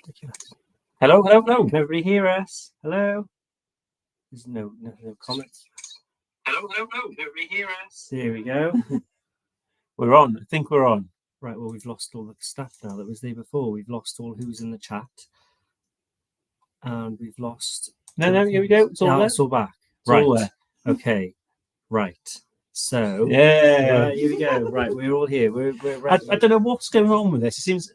ridiculous. Hello. Can everybody hear us? Hello? There's no comments. Hello. Can everybody hear us? There we go. We're on. I think we're on. Right, well, we've lost all the stuff now that was there before. We've lost all who's in the chat. And we've lost... No, here we go. It's all there. It's all back. It's all right. there. Okay. Right. So... Yeah. Right, here we go. Right, we're all here. We're ready. I don't know what's going on with this. It seems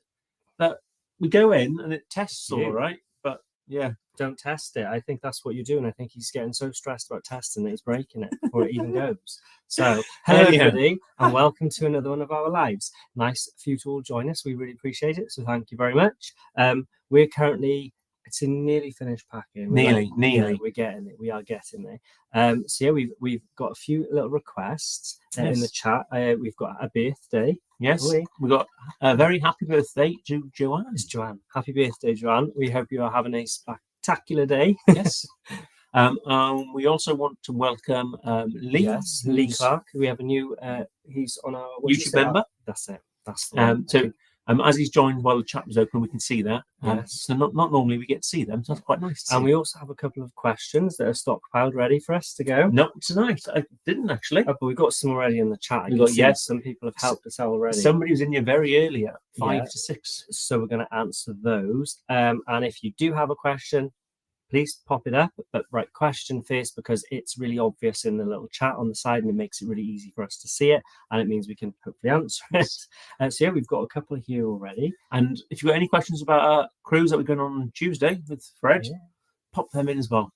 that we go in and it tests all right. But, yeah. Don't test it. I think that's what you're doing. I think he's getting so stressed about testing that he's breaking it before it even goes. So, hello everybody, and welcome to another one of our lives. Nice for you to all join us. We really appreciate it. So, thank you very much. We're currently, it's in nearly finished packing. Nearly. We're getting it. We are getting there. So, yeah, we've got a few little requests in the chat. We've got a birthday. Yes, we got a very happy birthday to Joanne. It's Joanne. Happy birthday, Joanne. We hope you are having a spectacular day. Yes. We also want to welcome Lee. Yes, Lee Clark. We have a new. He's on our YouTube member. That's it. That's the one. So as he's joined while the chat was open, we can see that. Yes. So not normally we get to see them. So that's quite nice. And we also have a couple of questions that are stockpiled, ready for us to go. Not tonight. I didn't actually. But we've got some already in the chat. Some people have helped us out already. Somebody was in here very early at 5 to 6. So we're going to answer those. And if you do have a question, please pop it up, but write question first because it's really obvious in the little chat on the side and it makes it really easy for us to see it and it means we can hopefully answer it. So yeah, we've got a couple here already. And if you've got any questions about our cruise that we're going on Tuesday with Fred, pop them in as well.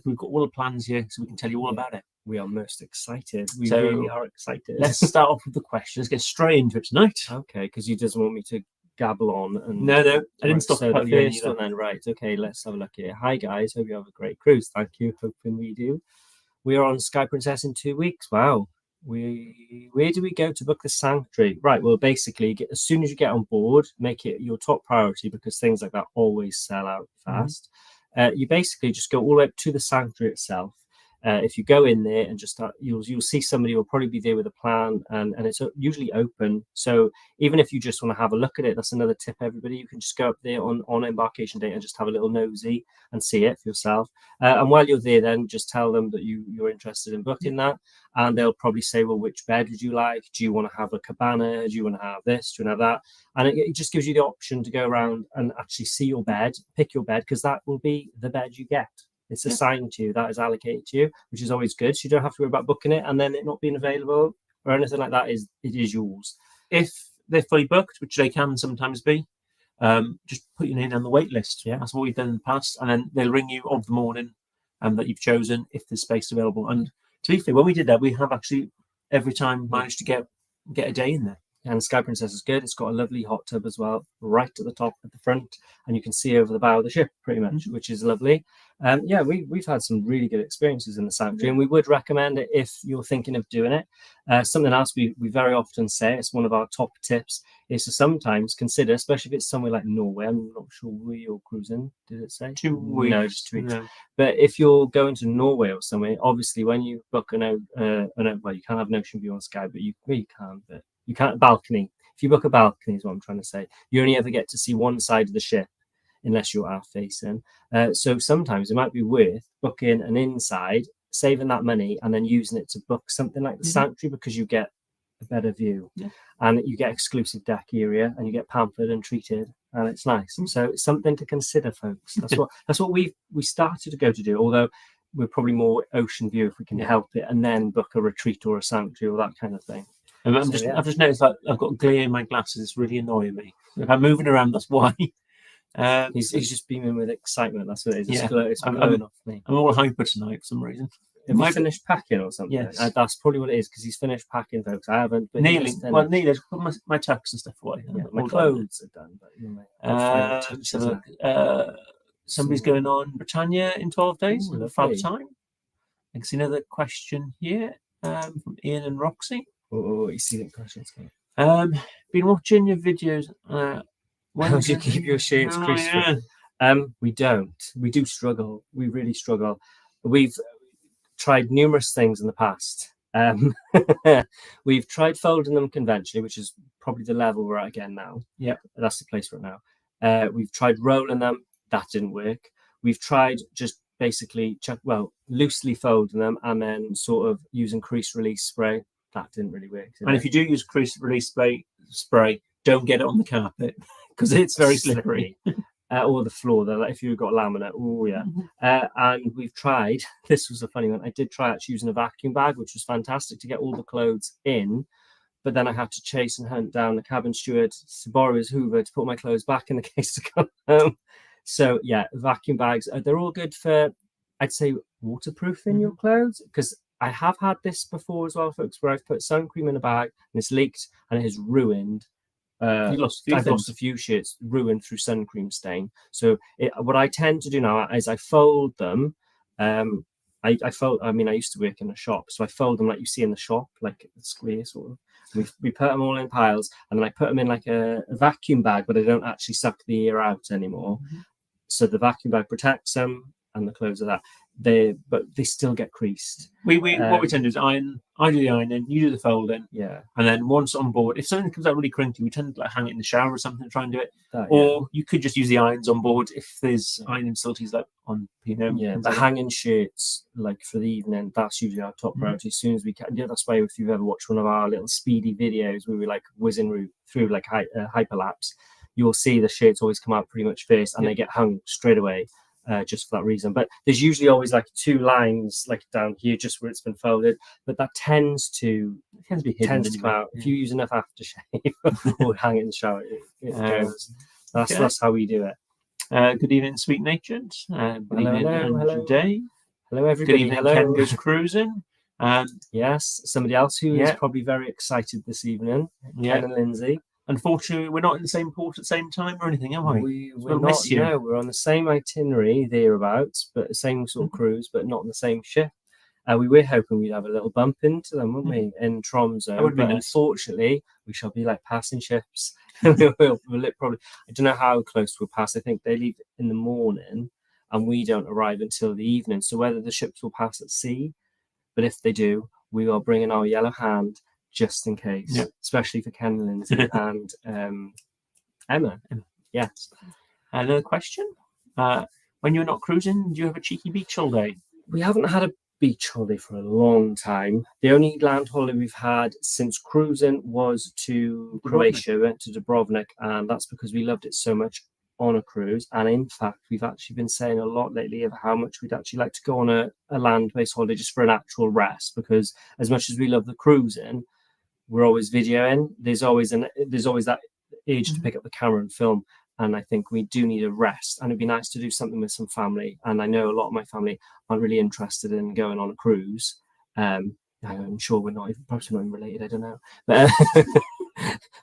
We've got all the plans here so we can tell you all about it. We are most excited. We really are excited. Let's start off with the questions. Let's get straight into it tonight. Okay, because you just want me to gabble on and no, I didn't stop. So the first one then, right? Okay, let's have a look here. Hi guys, hope you have a great cruise. Thank you. Hoping we do. We are on Sky Princess in 2 weeks. Wow. Where do we go to book the sanctuary? Right. Well, basically, as soon as you get on board, make it your top priority because things like that always sell out fast. You basically just go all the way up to the sanctuary itself. If you go in there and just start, you'll see somebody will probably be there with a plan and it's usually open. So even if you just want to have a look at it, that's another tip, everybody. You can just go up there on embarkation day and just have a little nosy and see it for yourself. And while you're there, then just tell them that you're interested in booking that. And they'll probably say, well, which bed would you like? Do you want to have a cabana? Do you want to have this? Do you want to have that? And it just gives you the option to go around and actually see your bed, pick your bed, because that will be the bed you get. It's assigned to you, that is allocated to you, which is always good. So you don't have to worry about booking it and then it not being available or anything like that. It is yours. If they're fully booked, which they can sometimes be, just put your name on the wait list. Yeah, that's what we've done in the past. And then they'll ring you of the morning that you've chosen if there's space available. And to be fair, when we did that, we have actually every time managed to get a day in there. And Sky Princess is good. It's got a lovely hot tub as well, right at the top at the front, and you can see over the bow of the ship pretty much, which is lovely. Yeah, we've had some really good experiences in the sanctuary, and we would recommend it if you're thinking of doing it. Something else we very often say, it's one of our top tips, is to sometimes consider, especially if it's somewhere like Norway. I'm not sure where you're cruising. Did it say 2 weeks? No, just 2 weeks. No. But if you're going to Norway or somewhere, obviously when you book well, you can't have an ocean view on Sky, but you can, but you can't balcony. If you book a balcony is what I'm trying to say. You only ever get to see one side of the ship unless you're aft facing. So sometimes it might be worth booking an inside, saving that money and then using it to book something like the sanctuary because you get a better view and you get exclusive deck area and you get pampered and treated and it's nice. So it's something to consider, folks. That's what we started to go to do, although we're probably more ocean view if we can help it and then book a retreat or a sanctuary or that kind of thing. I've just noticed that I've got glare in my glasses. It's really annoying me. If I'm moving around, that's why. He's just beaming with excitement. That's what it is. It's blowing off me. I'm all hyper tonight for some reason. Have you finished packing or something? Yes. That's probably what it is because he's finished packing, folks. I haven't. But nearly. I put my tux and stuff away. Yeah, my clothes are done. But somebody's going on Britannia in 12 days. Ooh, fab time. I can see another question here from Ian and Roxy. Oh, you see the questions. Been watching your videos. How do you keep your shirts crisp? We don't. We do struggle. We really struggle. We've tried numerous things in the past. We've tried folding them conventionally, which is probably the level we're at again now. Yeah, that's the place for it now. We've tried rolling them. That didn't work. We've tried just basically loosely folding them and then sort of using crease release spray. That didn't really work. And if you do use crease release spray, don't get it on the carpet because it's very slippery. Or the floor, if you've got laminate. Oh yeah. And we've tried. This was a funny one. I did try actually using a vacuum bag, which was fantastic to get all the clothes in. But then I had to chase and hunt down the cabin steward to borrow his Hoover to put my clothes back in the case to come home. So yeah, vacuum bags, they're all good for, I'd say, waterproofing your clothes, because I have had this before as well, folks, where I've put sun cream in a bag and it's leaked and it has ruined. I've lost a few shirts ruined through sun cream stain. So what I tend to do now is I fold them. I fold. I mean, I used to work in a shop, so I fold them like you see in the shop, like a square sort of. We put them all in piles, and then I put them in like a vacuum bag, but I don't actually suck the air out anymore. So the vacuum bag protects them, and the clothes are that. But they still get creased. What we tend to do is iron. I do the ironing, you do the folding. Yeah. And then once on board, if something comes out really crinkly, we tend to like hang it in the shower or something to try and do it. Or you could just use the irons on board if there's ironing facilities like on P&O. Yeah, the hanging shirts, like for the evening, that's usually our top priority. As soon as we can. Yeah, that's why if you've ever watched one of our little speedy videos where we like whizzing through like hyperlapse, you'll see the shirts always come out pretty much first, and they get hung straight away. Just for that reason. But there's usually always like two lines like down here just where it's been folded, but that tends to be hidden, to come out. If you use enough aftershave or hang it in the shower, it goes. That's how we do it. Good evening, Sweet Natured. Good evening, Andrew Day. Hello everybody. Good evening, Ken Goes Cruising. Yes, somebody else who is probably very excited this evening. Ken and Lindsay. Unfortunately, we're not in the same port at the same time or anything, are we? We're not. No, we're on the same itinerary thereabouts, but the same sort of cruise, but not on the same ship. We were hoping we'd have a little bump into them, wouldn't we, in Tromsø? But unfortunately, we shall be like passing ships. we'll probably. I don't know how close we'll pass. I think they leave in the morning, and we don't arrive until the evening. So whether the ships will pass at sea, but if they do, we are bringing our yellow hand. Just in case, especially for Ken and Lindsay and Emma. Yes. Another question. When you're not cruising, do you have a cheeky beach holiday? We haven't had a beach holiday for a long time. The only land holiday we've had since cruising was to Croatia. We went to Dubrovnik, and that's because we loved it so much on a cruise. And in fact, we've actually been saying a lot lately of how much we'd actually like to go on a land-based holiday just for an actual rest, because as much as we love the cruising, we're always videoing. There's always that urge to pick up the camera and film, and I think we do need a rest. And it'd be nice to do something with some family. And I know a lot of my family aren't really interested in going on a cruise. I'm sure we're not even related. I don't know,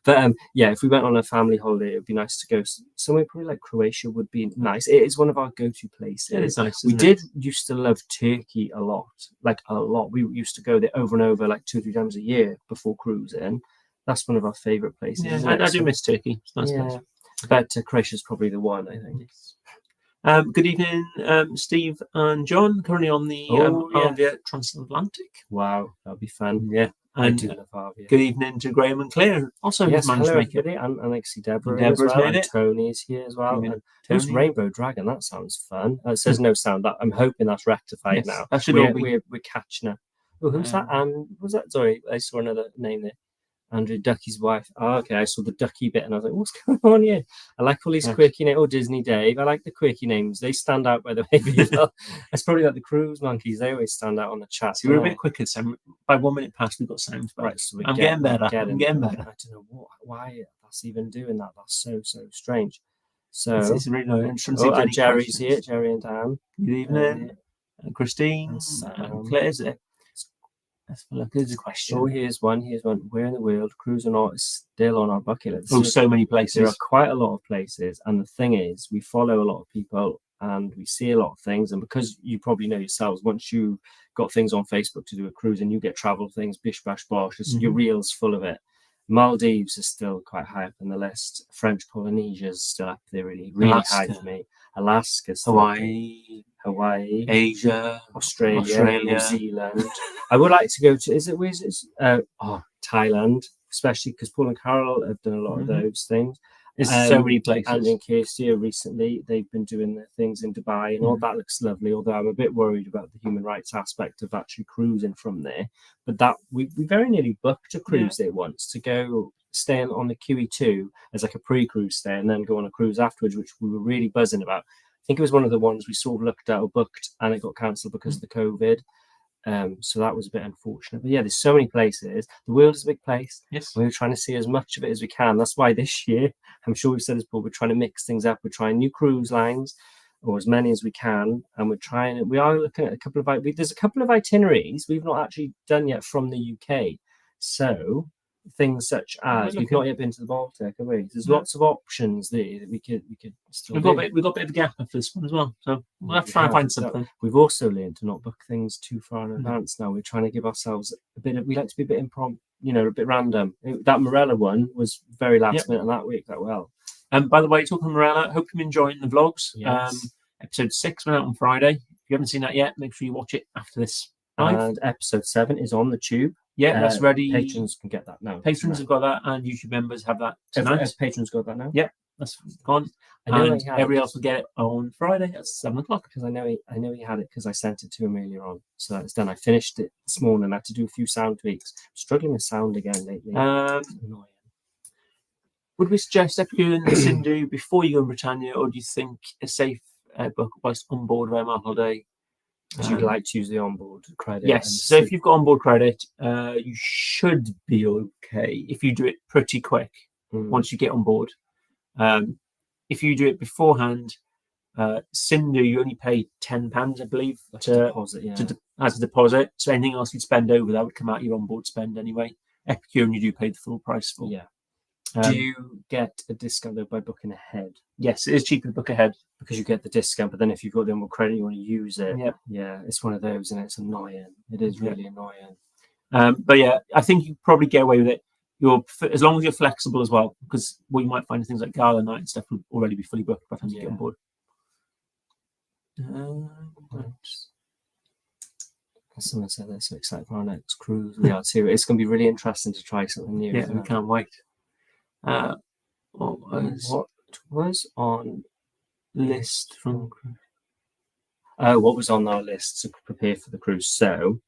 but yeah, if we went on a family holiday, it'd be nice to go somewhere. Probably like Croatia would be nice. It is one of our go-to places. It is nice. We did used to love Turkey a lot. We used to go there over and over, like 2 or 3 times a year before cruising. That's one of our favourite places. Yeah, I do miss Turkey. It's nice place. But Croatia's probably the one, I think. Good evening, Steve and John. Currently on the Avia Transatlantic. Wow, that'll be fun. Yeah. And good evening to Graham and Claire. Also, yes, hello everybody. And I see Deborah. Deborah's made it. Tony is here as well. And who's Rainbow Dragon? That sounds fun. It says no sound. I'm hoping that's rectified now. That should we're catching up. Oh, who's that? Was that? Sorry, I saw another name there. Andrew Ducky's wife. Oh, okay, I saw the Ducky bit and I was like, what's going on here? I like all these quirky names. Oh, Disney Dave. I like the quirky names. They stand out by the way. It's probably like the cruise monkeys. They always stand out on the chat. So we're a bit quicker. So by 1 minute past, we've got sound. Right, so I'm getting better. I don't know why that's even doing that. That's so strange. So it's really nice. And Jerry's here. Jerry and Dan. Good evening. Christine. Claire's there. Let's look. There's a question. Oh, here's one. Where in the world cruise or not is still on our bucket list? Oh, so many places. There are quite a lot of places, and the thing is, we follow a lot of people and we see a lot of things. And because you probably know yourselves, once you've got things on Facebook to do a cruise and you get travel things, bish bash bosh, your reel's full of it. Maldives is still quite high up on the list. French Polynesia is still up there, really high for me. Alaska, Hawaii, Asia, Australia, New Zealand. I would like to go to Thailand, especially because Paul and Carol have done a lot of those things. There's so many places. And in Costa recently, they've been doing their things in Dubai, and all that looks lovely. Although I'm a bit worried about the human rights aspect of actually cruising from there. But that we very nearly booked a cruise there once to go stay on the QE2 as like a pre-cruise stay, and then go on a cruise afterwards, which we were really buzzing about. I think it was one of the ones we sort of looked at or booked, and it got cancelled because of the COVID. So that was a bit unfortunate. But yeah, there's so many places. The world is a big place. Yes. We're trying to see as much of it as we can. That's why this year, I'm sure we've said this before, we're trying to mix things up. We're trying new cruise lines, or as many as we can. And we are looking at there's a couple of itineraries we've not actually done yet from the UK. So things such as we've not yet been to the Baltic, have we? There's lots of options there that we could still we've got a bit of a gap for this one as well, so we'll have to try and find something. We've also learned to not book things too far in advance now. We're trying to give ourselves we like to be a bit impromptu, a bit random. That Marella one was very last minute, and that worked out well. By the way, talking Marella, hope you're enjoying the vlogs. Yes. Episode 6 went out on Friday. If you haven't seen that yet, make sure you watch it after this live. And episode 7 is on the tube. Yeah, that's ready. Patrons can get that now. Patrons have got that, and YouTube members have that tonight. Has patrons got that now? Yeah, that's gone. And everybody else will get it on Friday at 7 o'clock. Because I know he had it because I sent it to him earlier on. So that's done. I finished it this morning. I had to do a few sound tweaks. I'm struggling with sound again lately. It's annoying. Would we suggest FAQ and Sindhu before you go in Britannia, or do you think a safe book was Onboard MR holiday? So you'd like to use the onboard credit? Yes. So if you've got onboard credit, you should be okay if you do it pretty quick once you get on board. If you do it beforehand, Sindhu, you only pay £10, I believe, as a deposit. So anything else you'd spend over that would come out your onboard spend anyway. Epicure, you do pay the full price for. Yeah. Do you get a discount though by booking ahead? Yes, it is cheaper to book ahead because you get the discount. But then if you've got the onboard credit, you want to use it. Yeah, it's one of those, and it's annoying. It is really annoying. But yeah, I think you probably get away with it. As long as you're flexible as well, because what you might find things like gala night and stuff will already be fully booked by the time you get on board. Someone said they're so excited for our next cruise. We are too. It's going to be really interesting to try something new. Yeah, we can't wait. What was on list from what was on our list to prepare for the cruise? So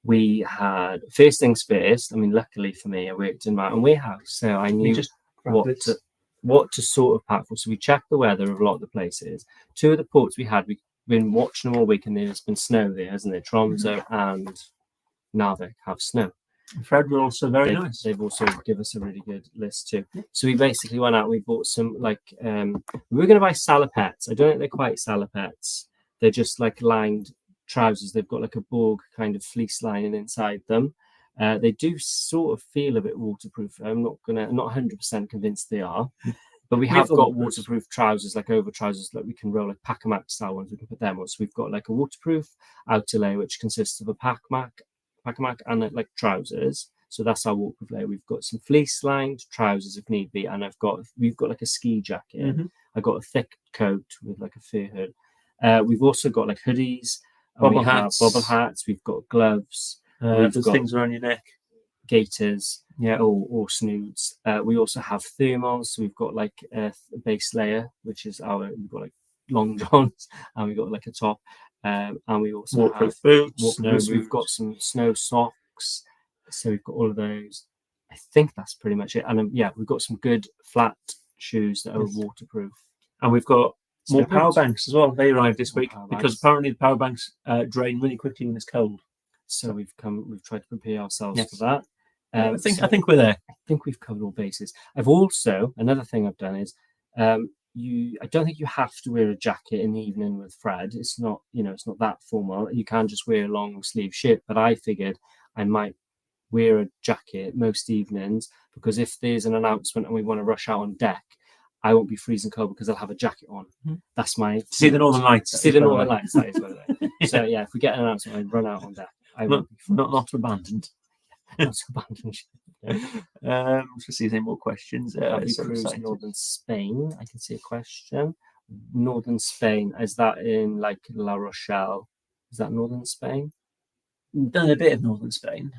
we had first things first. I mean, luckily for me, I worked in Mountain Warehouse, so I knew what to sort of pack for. So we checked the weather of a lot of the places. 2 of the ports we've been watching them all week, and there's been snow there, hasn't there? Tromsø and Narvik have snow. Fred were also very nice. They've also given us a really good list too. So we basically went out. We bought some we were going to buy salopettes. I don't think they're quite salopettes. They're just like lined trousers. They've got like a Borg kind of fleece lining inside them. They do sort of feel a bit waterproof. I'm not 100% convinced they are. But we have got waterproof trousers, like over trousers that we can roll, like Pacamac style ones. We can put them on. So we've got like a waterproof outer layer, which consists of a Pacamac and like trousers. So that's our waterproof layer. We've got some fleece lined trousers if need be, and we've got like a ski jacket. I've got a thick coat with like a fur hood. We've also got like hoodies, bobble hats. We've got gloves. Those things around your neck, gaiters, or snoods. We also have thermals. So we've got like a base layer, which is we've got like long johns, and we've got like a top. And we also waterproof boots. Boots. We've got some snow socks. So we've got all of those. I think that's pretty much it. And we've got some good flat shoes that are waterproof. And we've got more power banks as well. They arrived this week because apparently the power banks drain really quickly when it's cold. So we've tried to prepare ourselves for that. I think we're there. I think we've covered all bases. Another thing I've done is I don't think you have to wear a jacket in the evening with Fred. It's not that formal. You can just wear a long sleeve shirt. But I figured I might wear a jacket most evenings because if there's an announcement and we want to rush out on deck, I won't be freezing cold because I'll have a jacket on. That's my see the Northern Lights. See the Northern Lights. That is what it is. So if we get an announcement, I run out on deck. I won't be not abandoned. Not abandoned. Let's see any more questions. Cruise Northern Spain. I can see a question. Northern Spain, is that in like La Rochelle? Is that Northern Spain? We've done a bit of Northern Spain.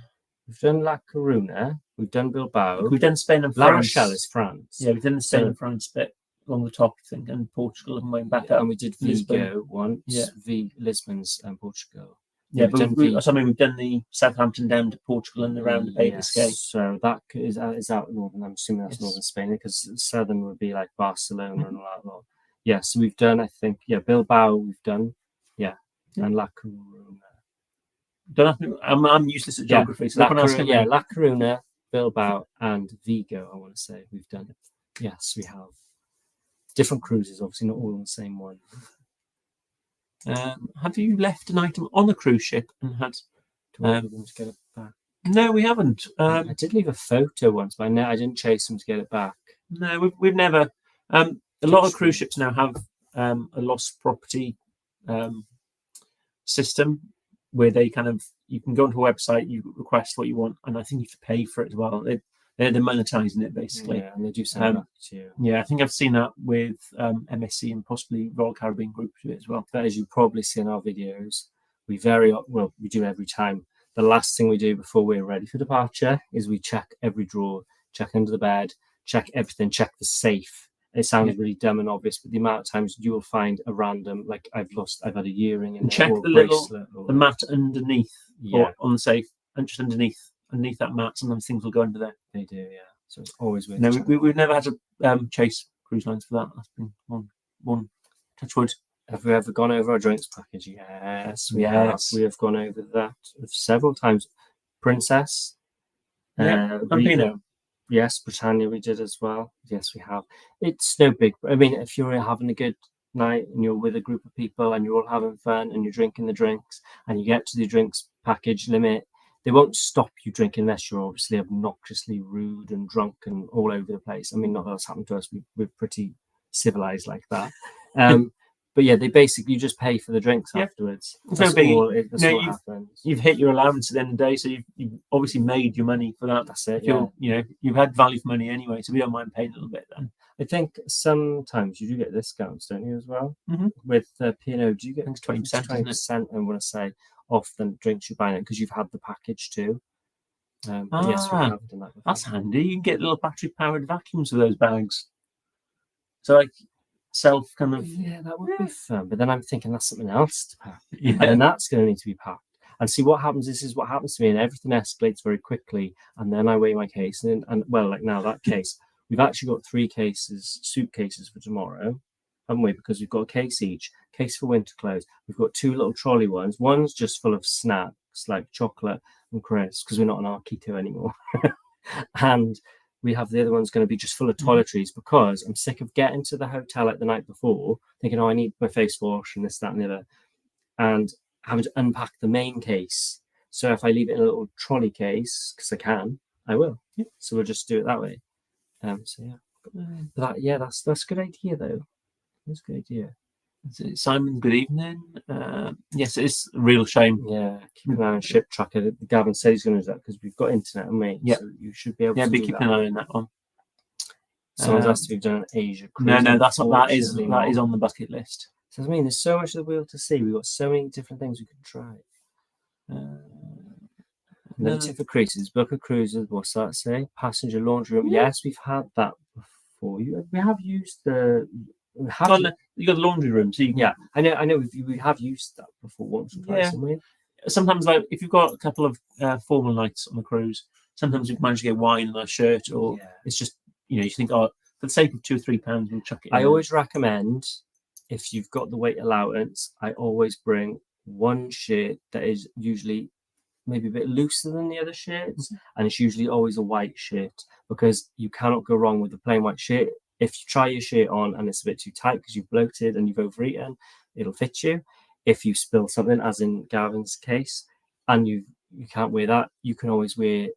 We've done La Coruna. We've done Bilbao. We've done Spain and La France. Rochelle is France. Yeah, we've done the Spain So- and France bit along the top, I think, and Portugal and went back Yeah, up. and we did Lisbon. Vigo once. Yeah. Lisbon's and Portugal. Yeah, we've but done we've done the Southampton down to Portugal and around the Bay of Yes, Biscay. so that is out northern. I'm assuming that's Yes. northern Spain, because southern would be like Barcelona and all that lot. Yeah, so we've done, I think, Bilbao we've done, and La Coruna. Don't have to, I'm useless at geography, so La don't ask me. La Coruna, Bilbao, and Vigo. I want to say we've done it. Yes, we have. Different cruises, obviously, not all on the same one. Have you left an item on a cruise ship and had? Do I leave them to get it back? No, we haven't. I did leave a photo once, but I didn't chase them to get it back. No, we've never. A lot of cruise ships now have a lost property system where they you can go onto a website, you request what you want, and I think you have to pay for it as well. They're monetizing it basically. Yeah, and they do send it back to you. Yeah, I think I've seen that with MSC and possibly Royal Caribbean Group do it as well. But as you probably see in our videos, we do every time. The last thing we do before we're ready for departure is we check every drawer, check under the bed, check everything, check the safe. It sounds really dumb and obvious, but the amount of times you will find a random, like I've had a earring in And there, check or a the little bracelet, or the mat underneath, Yeah. or on the safe, and just underneath that mat, sometimes things will go under there. they do, yeah. So it's always worth No, checking. we've never had to chase cruise lines for that. That's been one touch wood. Have we ever gone over our drinks package? Yes, we have. Yes. We have gone over that several times. Princess. Yeah, we- Pampino. Yes, Britannia we did as well. Yes, we have. It's no big. I mean, if you're having a good night and you're with a group of people and you're all having fun and you're drinking the drinks and you get to the drinks package limit, they won't stop you drinking unless you're obviously obnoxiously rude and drunk and all over the place. I mean, not that that's happened to us. We're pretty civilized like that. But yeah, they basically, you just pay for the drinks afterwards. It's no That's biggie. that's No, what happens. You've hit your allowance at the end of the day, so you've obviously made your money for that. That's it. You've had value for money anyway, so we don't mind paying a little bit then. I think sometimes you do get discounts, don't you, as well? Mhm. With P&O, do you get 20%, isn't it? 20%, I want to say, off the drinks you're buying because you've had the package too. But yes, we have done that before. That's handy. You can get little battery-powered vacuums for those bags. So like self Yeah, that would be fun. But then I'm thinking that's something else to pack. Yeah. And then that's going to need to be packed. And see what happens. This is what happens to me, and everything escalates very quickly. And then I weigh my case, and well, like now that case, we've actually got 3 suitcases for tomorrow, haven't we? Because we've got a case each, case for winter clothes. We've got 2 little trolley ones. One's just full of snacks like chocolate and crisps because we're not on our keto anymore, and we have the other one's going to be just full of toiletries because I'm sick of getting to the hotel like the night before thinking, oh, I need my face wash and this, that, and the other, and having to unpack the main case. So if I leave it in a little trolley case, because I will. Yeah. So we'll just do it that way. That's a good idea though. That's a good idea. Simon, good evening. Yes, it's a real shame. Yeah, keep an eye on Ship Tracker. Gavin said he's going to do that because we've got internet, mate. Yeah. So you should be able Yeah, to be do keeping that. an eye on that one. Someone's asked if we've done an Asia cruise. No, that is Unfortunately not. on the bucket list. So I mean, there's so much of the wheel to see. We've got so many different things we could try. Another tip for cruises: book a cruise with, what's that say? Passenger laundry room. Yes, we've had that before. We have used the. You got the laundry room, so you can, Yeah, I know. We have used that before once or twice. haven't we? sometimes, like if you've got a couple of formal nights on the cruise, sometimes you've managed to get wine on a shirt, or it's just you think, oh, for the sake of £2 or £3, we'll chuck it in. I always recommend, if you've got the weight allowance, I always bring one shirt that is usually maybe a bit looser than the other shirts, and it's usually always a white shirt, because you cannot go wrong with a plain white shirt. If you try your shirt on and it's a bit too tight because you've bloated and you've overeaten, it'll fit you. If you spill something, as in Gavin's case, and you can't wear that, you can always wear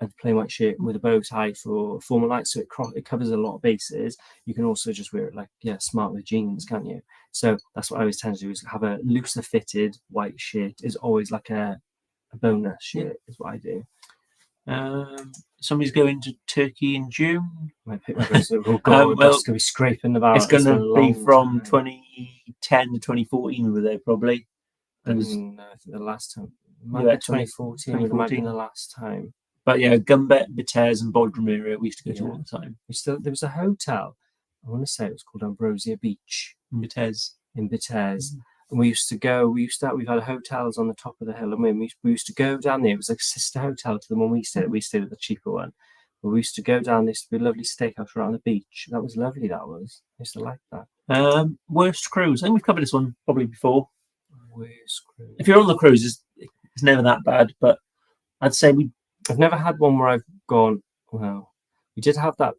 a plain white shirt with a bow tie for formal nights, so it covers a lot of bases. You can also just wear it like smart with jeans, can't you? So that's what I always tend to do, is have a looser fitted white shirt. Is always like a bonus shirt is what I do. Somebody's going to Turkey in June. I pick my bracelet. Oh God, that's going to be scraping the bar. It's going to be from 2010 to 2014. We were there probably. I think the last time. Might Yeah, be 2014 would might be the last time. But yeah, Gumbet, Bitters, and Bodrum area we used to go to Yeah. all the time. There was a hotel. I want to say it was called Ambrosia Beach In Bitters. in Bitters. And we've had hotels on the top of the hill, and we used to go down there. It was like a sister hotel to the one we stayed at. We stayed at the cheaper one. But we used to go down. There used to be a lovely steakhouse right on the beach. That was lovely. That was. I used to like that. Worst cruise. I think we've covered this one probably before. Worst cruise. If you're on the cruises, it's never that bad. But I'd say I've never had one where I've gone, wow. We did have that.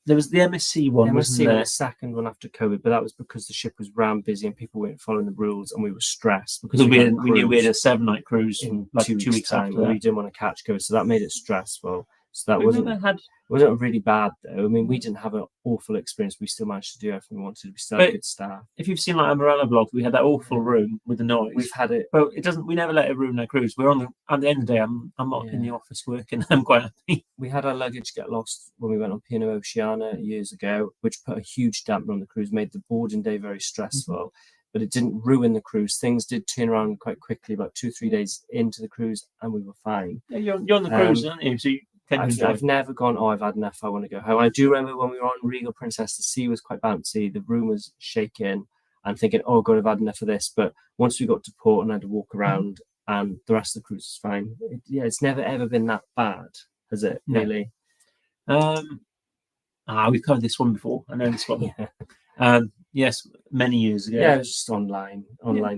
There was the MSC one. MSC wasn't was there? the second one after COVID, but that was because the ship was rammed busy and people weren't following the rules, and we were stressed because we knew we had a 7-night cruise in like 2 weeks' time, after and that. we didn't want to catch COVID, so that made it stressful. So that We've never had. wasn't really bad though. I mean, we didn't have an awful experience. We still managed to do everything we wanted. We still had good staff. If you've seen like a Marella vlog, we had that awful room with the noise. We've had it. Well, it doesn't. We never let it ruin our cruise. We're at the end of the day. I'm not in the office working. I'm quite happy. We had our luggage get lost when we went on P&O Oceana years ago, which put a huge damper on the cruise, made the boarding day very stressful. But it didn't ruin the cruise. Things did turn around quite quickly, about 2-3 days into the cruise, and we were fine. Yeah, you're on the cruise, aren't you? So you I've never gone, oh, I've had enough, I want to go home. I do remember when we were on Regal Princess, the sea was quite bouncy, the room was shaking, and thinking, oh God, I've had enough of this. But once we got to port and had to walk around, and the rest of the cruise was fine. It's never ever been that bad, has it? No. Really? We've covered this one before. I know this one. Yeah. Yes, many years ago. Yeah, it was just online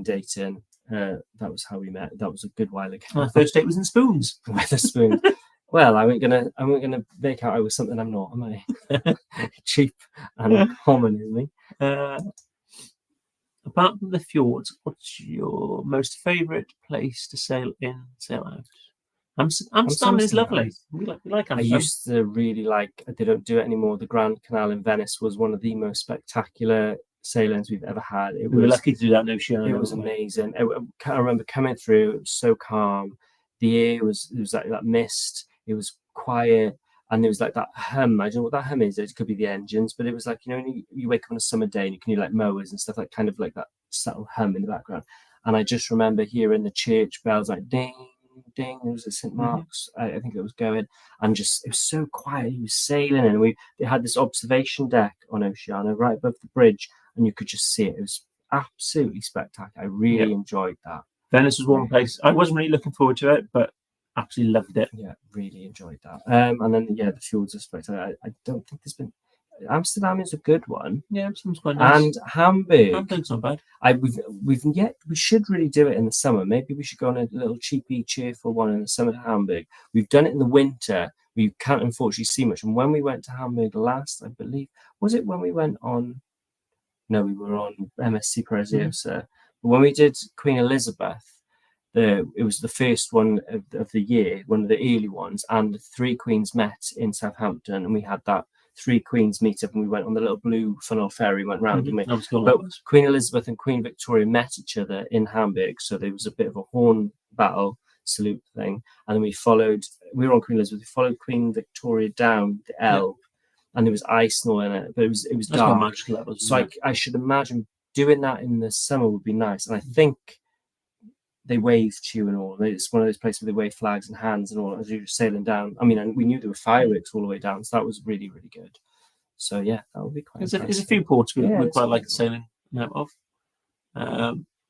dating. That was how we met. That was a good while ago. My first date was in Spoons. Wetherspoon. Well, I ain't gonna make out I was something I'm not, am I? Cheap and common, isn't me? Apart from the fjords, what's your most favourite place to sail out? Amsterdam is lovely. We like Amsterdam. I used to really like. They don't do it anymore. The Grand Canal in Venice was one of the most spectacular sailings we've ever had. We were lucky to do that in Oceania. It was amazing. I remember coming through. It was so calm. The air was like that mist. It was quiet, and there was like that hum. I don't know what that hum is. It could be the engines, but it was like, when you wake up on a summer day and you can hear like mowers and stuff, like kind of like that subtle hum in the background. And I just remember hearing the church bells like ding, ding. It was at St. Mark's, I think it was going, and just it was so quiet. He was sailing, and they had this observation deck on Oceana right above the bridge, and you could just see it. It was absolutely spectacular. I really enjoyed that. Venice was one place I wasn't really looking forward to it, but absolutely loved it. Yeah, really enjoyed that. And then the fjords are spectacular. I don't think there's been. Amsterdam is a good one. Yeah, Amsterdam's quite nice. And Hamburg. Hamburg's not bad. We should really do it in the summer. Maybe we should go on a little cheapy, cheerful one in the summer to Hamburg. We've done it in the winter. We can't unfortunately see much. And when we went to Hamburg last, I believe, was it when we went on? No, we were on MSC Cruises. But when we did Queen Elizabeth, it was the first one of the year, one of the early ones, and the 3 queens met in Southampton, and we had that 3 queens meet up, and we went on the little blue funnel ferry, went round, and but Queen Elizabeth and Queen Victoria met each other in Hamburg, so there was a bit of a horn battle salute thing, and then we were on Queen Elizabeth, we followed Queen Victoria down the Elbe, and there was ice and all in it, but it was dark. So I should imagine doing that in the summer would be nice, and I think they waved to you and all. It's one of those places where they wave flags and hands and all as you're sailing down. I mean, and we knew there were fireworks all the way down, so that was really, really good. So yeah, that would be quite. There's a few ports we quite like sailing out of.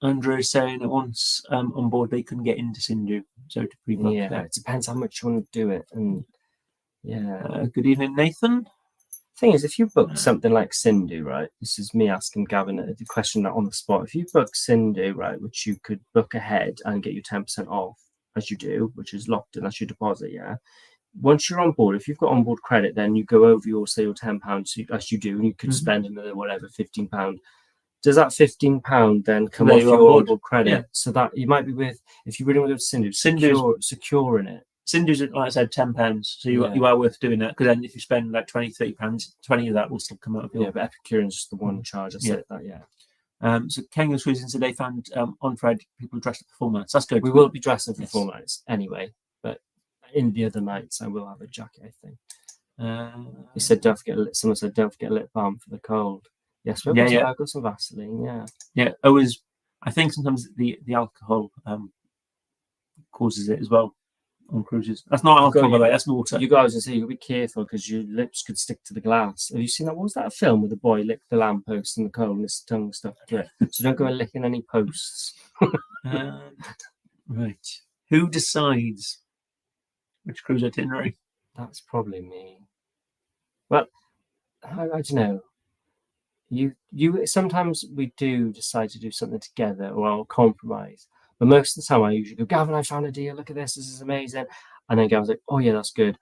Andrew is saying that once on board they couldn't get into Sindhu, so to pre-book. Yeah, it depends how much you want to do it, and good evening, Nathan. Thing is, if you book something like Sindhu, right? This is me asking Gavin the question on the spot. If you book Sindhu, right, which you could book ahead and get you 10% off, as you do, which is locked in, that's your deposit, yeah. Once you're on board, if you've got onboard credit, then you go over your £10, as you do, and you could spend another whatever £15. Does that £15 then come off your onboard credit? Yeah. So that you might be if you really want to go to Sindhu, securing it. Sindhu's, like I said, £10, so you are worth doing that, because then if you spend like £20-30, 20 of that will still come out of your... Yeah, but Epicurean's just the one charge. I said that, So Kangaroo Cruises today found on Fred people dressed up for 4 nights. That's good. We will be dressing for 4 nights anyway, but in the other nights I will have a jacket, I think. He said, someone said, don't forget a lip balm for the cold. Yes, I've got some Vaseline, Yeah, always, I think sometimes the alcohol... causes it as well on cruises. That's not alcohol, by the way, that's water. You guys, say you'll be careful because your lips could stick to the glass. Have you seen that? What was that film where the boy licked the lamppost and the coal and his tongue stuck to it? So don't go and licking any posts. Right. Who decides which cruise itinerary? That's probably me. Well, I don't know. You sometimes we do decide to do something together or I'll compromise. But most of the time I usually go, Gavin, I found a deal, look at this is amazing. And then Gavin's like, oh yeah, that's good.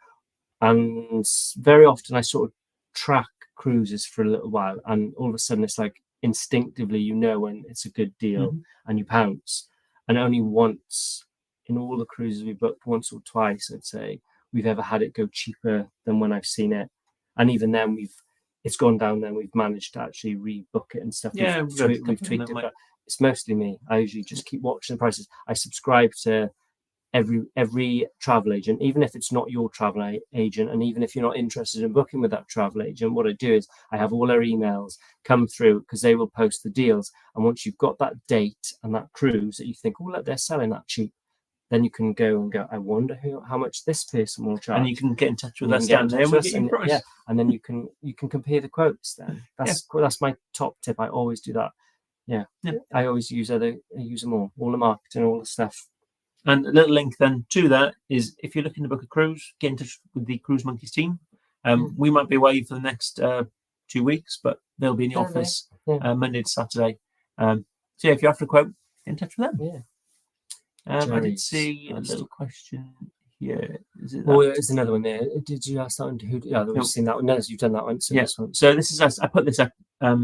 And very often I sort of track cruises for a little while and all of a sudden it's like instinctively you know when it's a good deal and you pounce. And only once in all the cruises we booked, once or twice I'd say, we've ever had it go cheaper than when I've seen it. And even then it's gone down then we've managed to actually rebook it and stuff. Yeah, we've tweaked it, but it's mostly me. I usually just keep watching the prices. I subscribe to every travel agent, even if it's not your travel agent, and even if you're not interested in booking with that travel agent, what I do is I have all their emails come through because they will post the deals. And once you've got that date and that cruise that you think, oh look, they're selling that cheap, then you can go, I wonder how much this person will charge. And you can get in touch with us down there and we'll get you a price. Yeah, and then you can compare the quotes then. That's my top tip. I always do that. Yeah. I always use them all the marketing, all the stuff. And a little link then to that is if you're looking to book a cruise, get in touch with the Cruise Monkeys team. We might be away for the next 2 weeks, but they'll be in the office Monday to Saturday. So yeah, if you're after a quote, get in touch with them. Yeah. I did see a little question here. Is it there's another one there. Did you ask that one? We've seen that one. No, you've done that one. So this one. So this is I put this up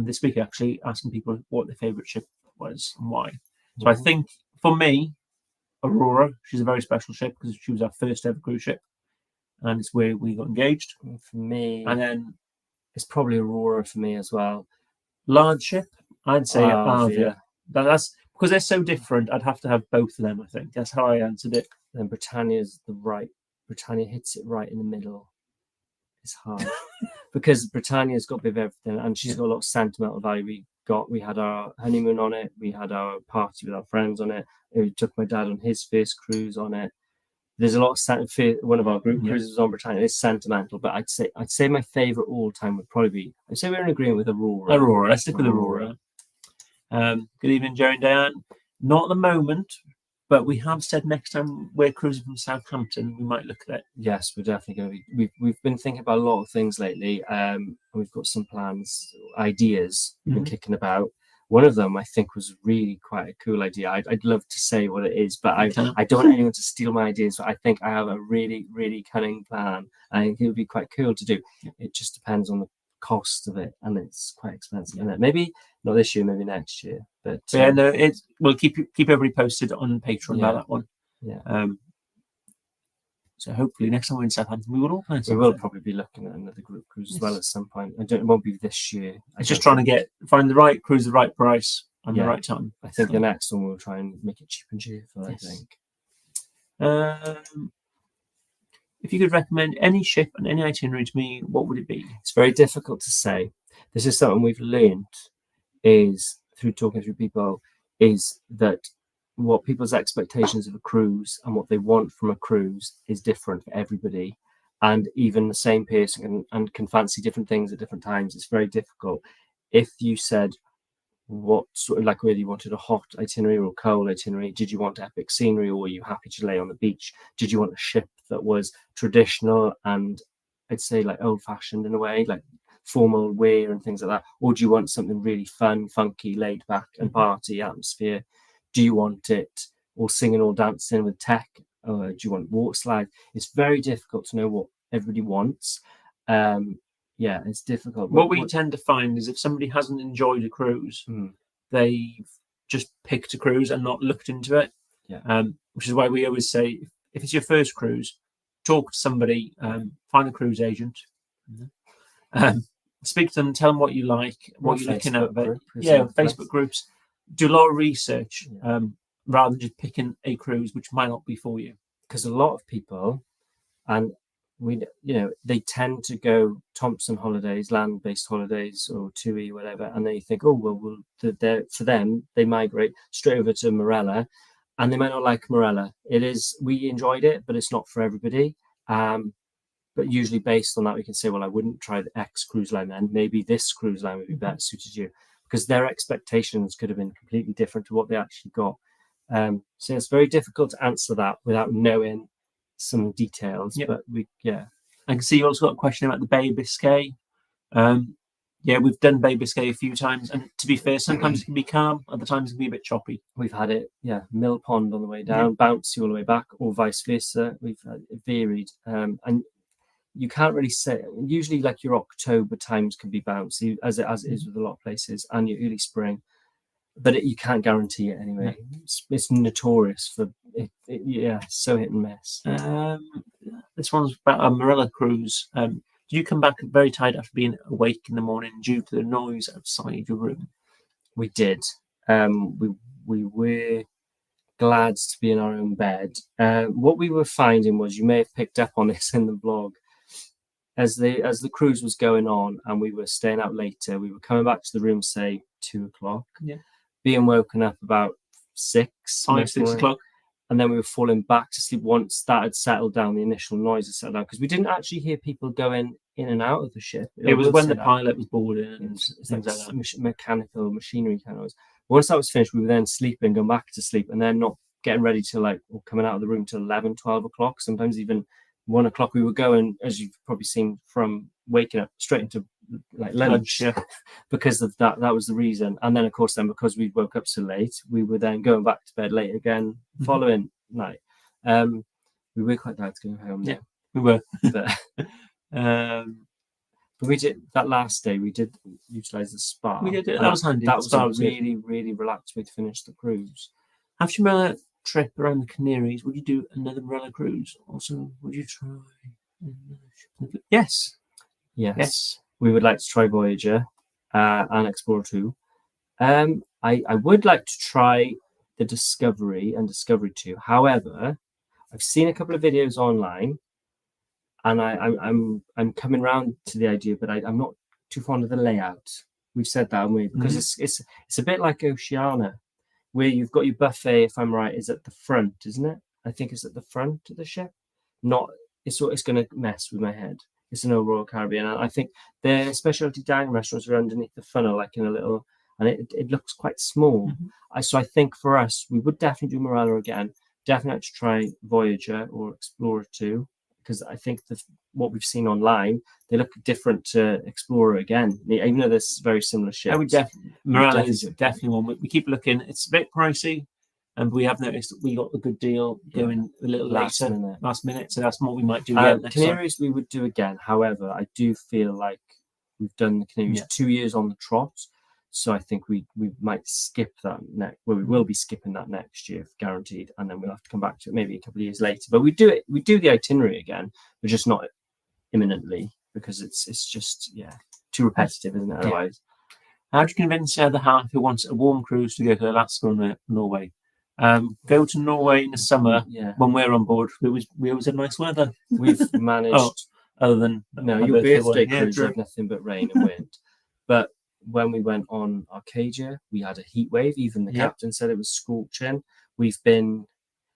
this week actually, asking people what their favourite ship was and why. So I think for me, Aurora, she's a very special ship because she was our first ever cruise ship, and it's where we got engaged. And for me, and then it's probably Aurora for me as well. Large ship, I'd say Avia. That's because they're so different. I'd have to have both of them. I think that's how I answered it. Then Britannia's Britannia hits it right in the middle. It's hard because Britannia's got a bit of everything, and she's got a lot of sentimental value. We had our honeymoon on it. We had our party with our friends on it. We took my dad on his first cruise on it. There's a lot of one of our group cruises was on Britannia. It's sentimental, but I'd say my favourite all time would probably be. I'd say we're in agreement with Aurora. Aurora. Let's stick with Aurora. Good evening, Jerry and Diane. Not at the moment, but we have said next time we're cruising from Southampton, we might look at it. Yes, we're definitely going to be. We've been thinking about a lot of things lately. And we've got some plans, ideas we've been kicking about. One of them I think was really quite a cool idea. I'd love to say what it is, but I don't want anyone to steal my ideas. But I think I have a really, really cunning plan. I think it would be quite cool to do. It just depends on the cost of it, and it's quite expensive. And maybe not this year, maybe next year. But we'll keep everybody posted on Patreon about that one. Yeah. So hopefully next time we're in Southampton, we will organise. We will probably be looking at another group cruise as well at some point. It won't be this year. It's just trying to find the right cruise, the right price, and the right time. I think the next one we'll try and make it cheap and cheerful. I think. If you could recommend any ship and any itinerary to me, what would it be? It's very difficult to say. This is something we've learned is through talking to people is that what people's expectations of a cruise and what they want from a cruise is different for everybody. And even the same person can fancy different things at different times. It's very difficult. If you said what sort of like whether you wanted a hot itinerary or a cold itinerary, did you want epic scenery or were you happy to lay on the beach? Did you want a ship that was traditional and I'd say like old fashioned in a way, like formal wear and things like that? Or do you want something really fun, funky, laid back and party atmosphere? Do you want it all singing or dancing with tech? Or do you want water slide? It's very difficult to know what everybody wants. It's difficult. What we tend to find is if somebody hasn't enjoyed a cruise, they've just picked a cruise and not looked into it. Which is why we always say, if it's your first cruise, talk to somebody, find a cruise agent, speak to them, tell them what you like, what you're looking at. Facebook groups. Do a lot of research rather than just picking a cruise which might not be for you. Because a lot of people, and they tend to go Thompson holidays, land-based holidays, or TUI, whatever, and they think, for them, they migrate straight over to Marella, and they might not like Marella. We enjoyed it, but it's not for everybody. But usually based on that, we can say, well, I wouldn't try the X cruise line then. Maybe this cruise line would be better suited you, because their expectations could have been completely different to what they actually got. So it's very difficult to answer that without knowing some details. Yep. But I can see you also got a question about the Bay of Biscay. We've done Bay of Biscay a few times, and to be fair, sometimes it can be calm, other times it can be a bit choppy. We've had it, mill pond on the way down, bouncy all the way back, or vice versa. We've it varied, and you can't really say. Usually, like your October times can be bouncy, as it is with a lot of places, and your early spring. But you can't guarantee it anyway. No. It's notorious for it. So hit and miss. This one's about a Marella cruise. Do you come back very tired after being awake in the morning due to the noise outside your room? We did. We were glad to be in our own bed. What we were finding was, you may have picked up on this in the vlog, as the cruise was going on and we were staying out later, we were coming back to the room, say 2 o'clock. Yeah. Being woken up about 6 o'clock. And then we were falling back to sleep once that had settled down, the initial noise had settled down, because we didn't actually hear people going in and out of the ship. It was when the pilot was boarding and things like that. Mechanical machinery kind of noise. Once that was finished, we were then sleeping, going back to sleep, and then not getting ready to or coming out of the room till 11, 12 o'clock, sometimes even 1 o'clock. We were going, as you've probably seen, from waking up straight into lunch, because of that. That was the reason. And then, of course, because we woke up so late, we were then going back to bed late again following night. We were quite glad to go home. Yeah, we were. But we did that last day. We did utilize the spa. We did it. That was handy. That was a really, really relaxed way to finish the cruise. After your Marella trip around the Canaries, would you do another Marella cruise? Also, would you try? Yes. We would like to try Voyager and Explorer 2. I would like to try the Discovery and Discovery 2. However, I've seen a couple of videos online, and I'm coming round to the idea, but I'm not too fond of the layout. We've said that, haven't we? Because it's a bit like Oceania, where you've got your buffet, if I'm right, is at the front, isn't it? I think it's at the front of the ship. It's going to mess with my head. It's an Royal Caribbean, and I think their specialty dining restaurants are underneath the funnel, like in a little, and it looks quite small. So I think for us, we would definitely do Marella again. Definitely have to try Voyager or Explorer 2, because I think what we've seen online, they look different to Explorer again, even though they're very similar ships. Marella is definitely one. We keep looking. It's a bit pricey, and we have noticed that we got a good deal going a little last minute. So that's what we might do again. Canaries we would do again. However, I do feel like we've done the Canaries 2 years on the trot, so I think we might skip that we will be skipping that next year, guaranteed, and then we'll have to come back to it maybe a couple of years later. But we do the itinerary again, but just not imminently, because it's just too repetitive, isn't it? Otherwise, how do you convince the other half who wants a warm cruise to go to Alaska or Norway? Go to Norway in the summer when we're on board. We always have nice weather. We've managed. Other than your birthday cruise had nothing but rain and wind. But when we went on Arcadia, we had a heat wave. Even the captain said it was scorching. When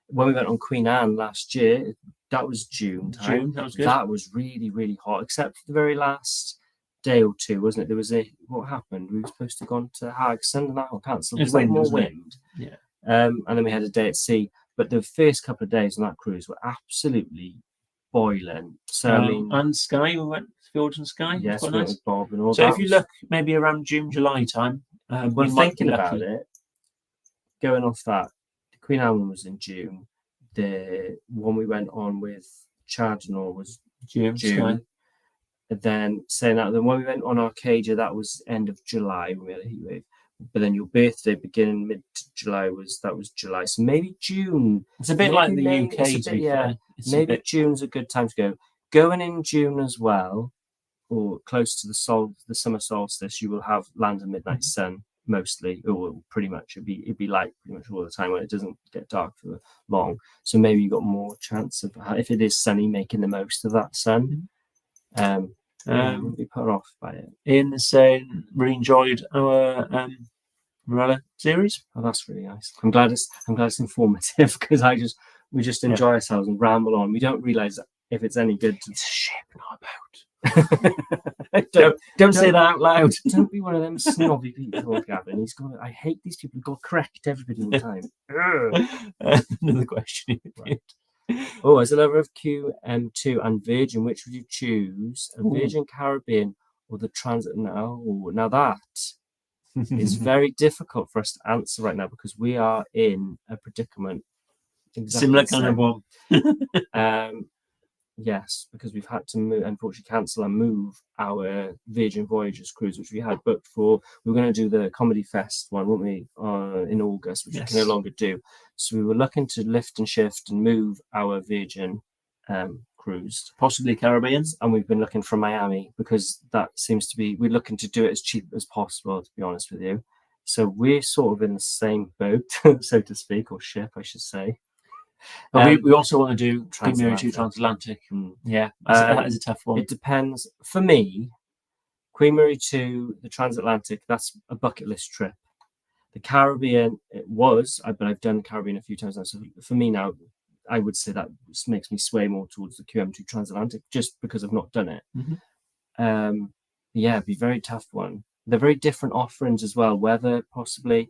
we went on Queen Anne last year, that was June time. That was good. That was really, really hot, except for the very last day or two, wasn't it? There was what happened? We were supposed to have gone to Hagson, and that got cancelled. There was more wind. Yeah. And then we had a day at sea. But the first couple of days on that cruise were absolutely boiling. So and Skye, we went to Fjords and Skye. Yes, we went with Bob and all. So if you look maybe around June, July time, we're thinking about it. Going off that, the Queen Anne one was in June. The one we went on with Chardonnay was June. And then saying that, then when we went on Arcadia, that was end of July when we had a heat wave. But then your birthday beginning mid-July was July. So maybe June. It's a bit like the UK. Maybe June's a good time to go. Going in June as well, or close to the summer solstice, you will have land and midnight sun mostly, or pretty much. It'd be light pretty much all the time when it doesn't get dark for long. So maybe you got more chance of, if it is sunny, making the most of that sun. Wouldn't be put off by it. Ian is saying we enjoyed our Marella series. Oh, that's really nice. I'm glad it's informative because we just enjoy ourselves and ramble on. We don't realise if it's any good. It's a ship, not a boat. don't say that out loud. Don't be one of them snobby people, Gavin. I hate these people who've got to correct everybody all the time. Another question. Right. Oh, as a lover of QM2 and Virgin, which would you choose? A Virgin Caribbean or the Transit? Now that is very difficult for us to answer right now because we are in a predicament. Similar kind of one. Yes, because we've had to unfortunately cancel and move our Virgin Voyages cruise, which we had booked for. We were going to do the Comedy Fest one, weren't we, in August, which we can no longer do. So we were looking to lift and shift and move our Virgin cruise, possibly Caribbean, and we've been looking from Miami because that seems to be, we're looking to do it as cheap as possible, to be honest with you. So we're sort of in the same boat, so to speak, or ship, I should say. But we also want to do Queen Mary 2 Transatlantic. Yeah, that is a tough one. It depends. For me, Queen Mary 2, the Transatlantic, that's a bucket list trip. The Caribbean, it was, but I've done Caribbean a few times now. So for me now, I would say that makes me sway more towards the QM2 Transatlantic just because I've not done it. Yeah, it'd be a very tough one. They're very different offerings as well. Weather, possibly.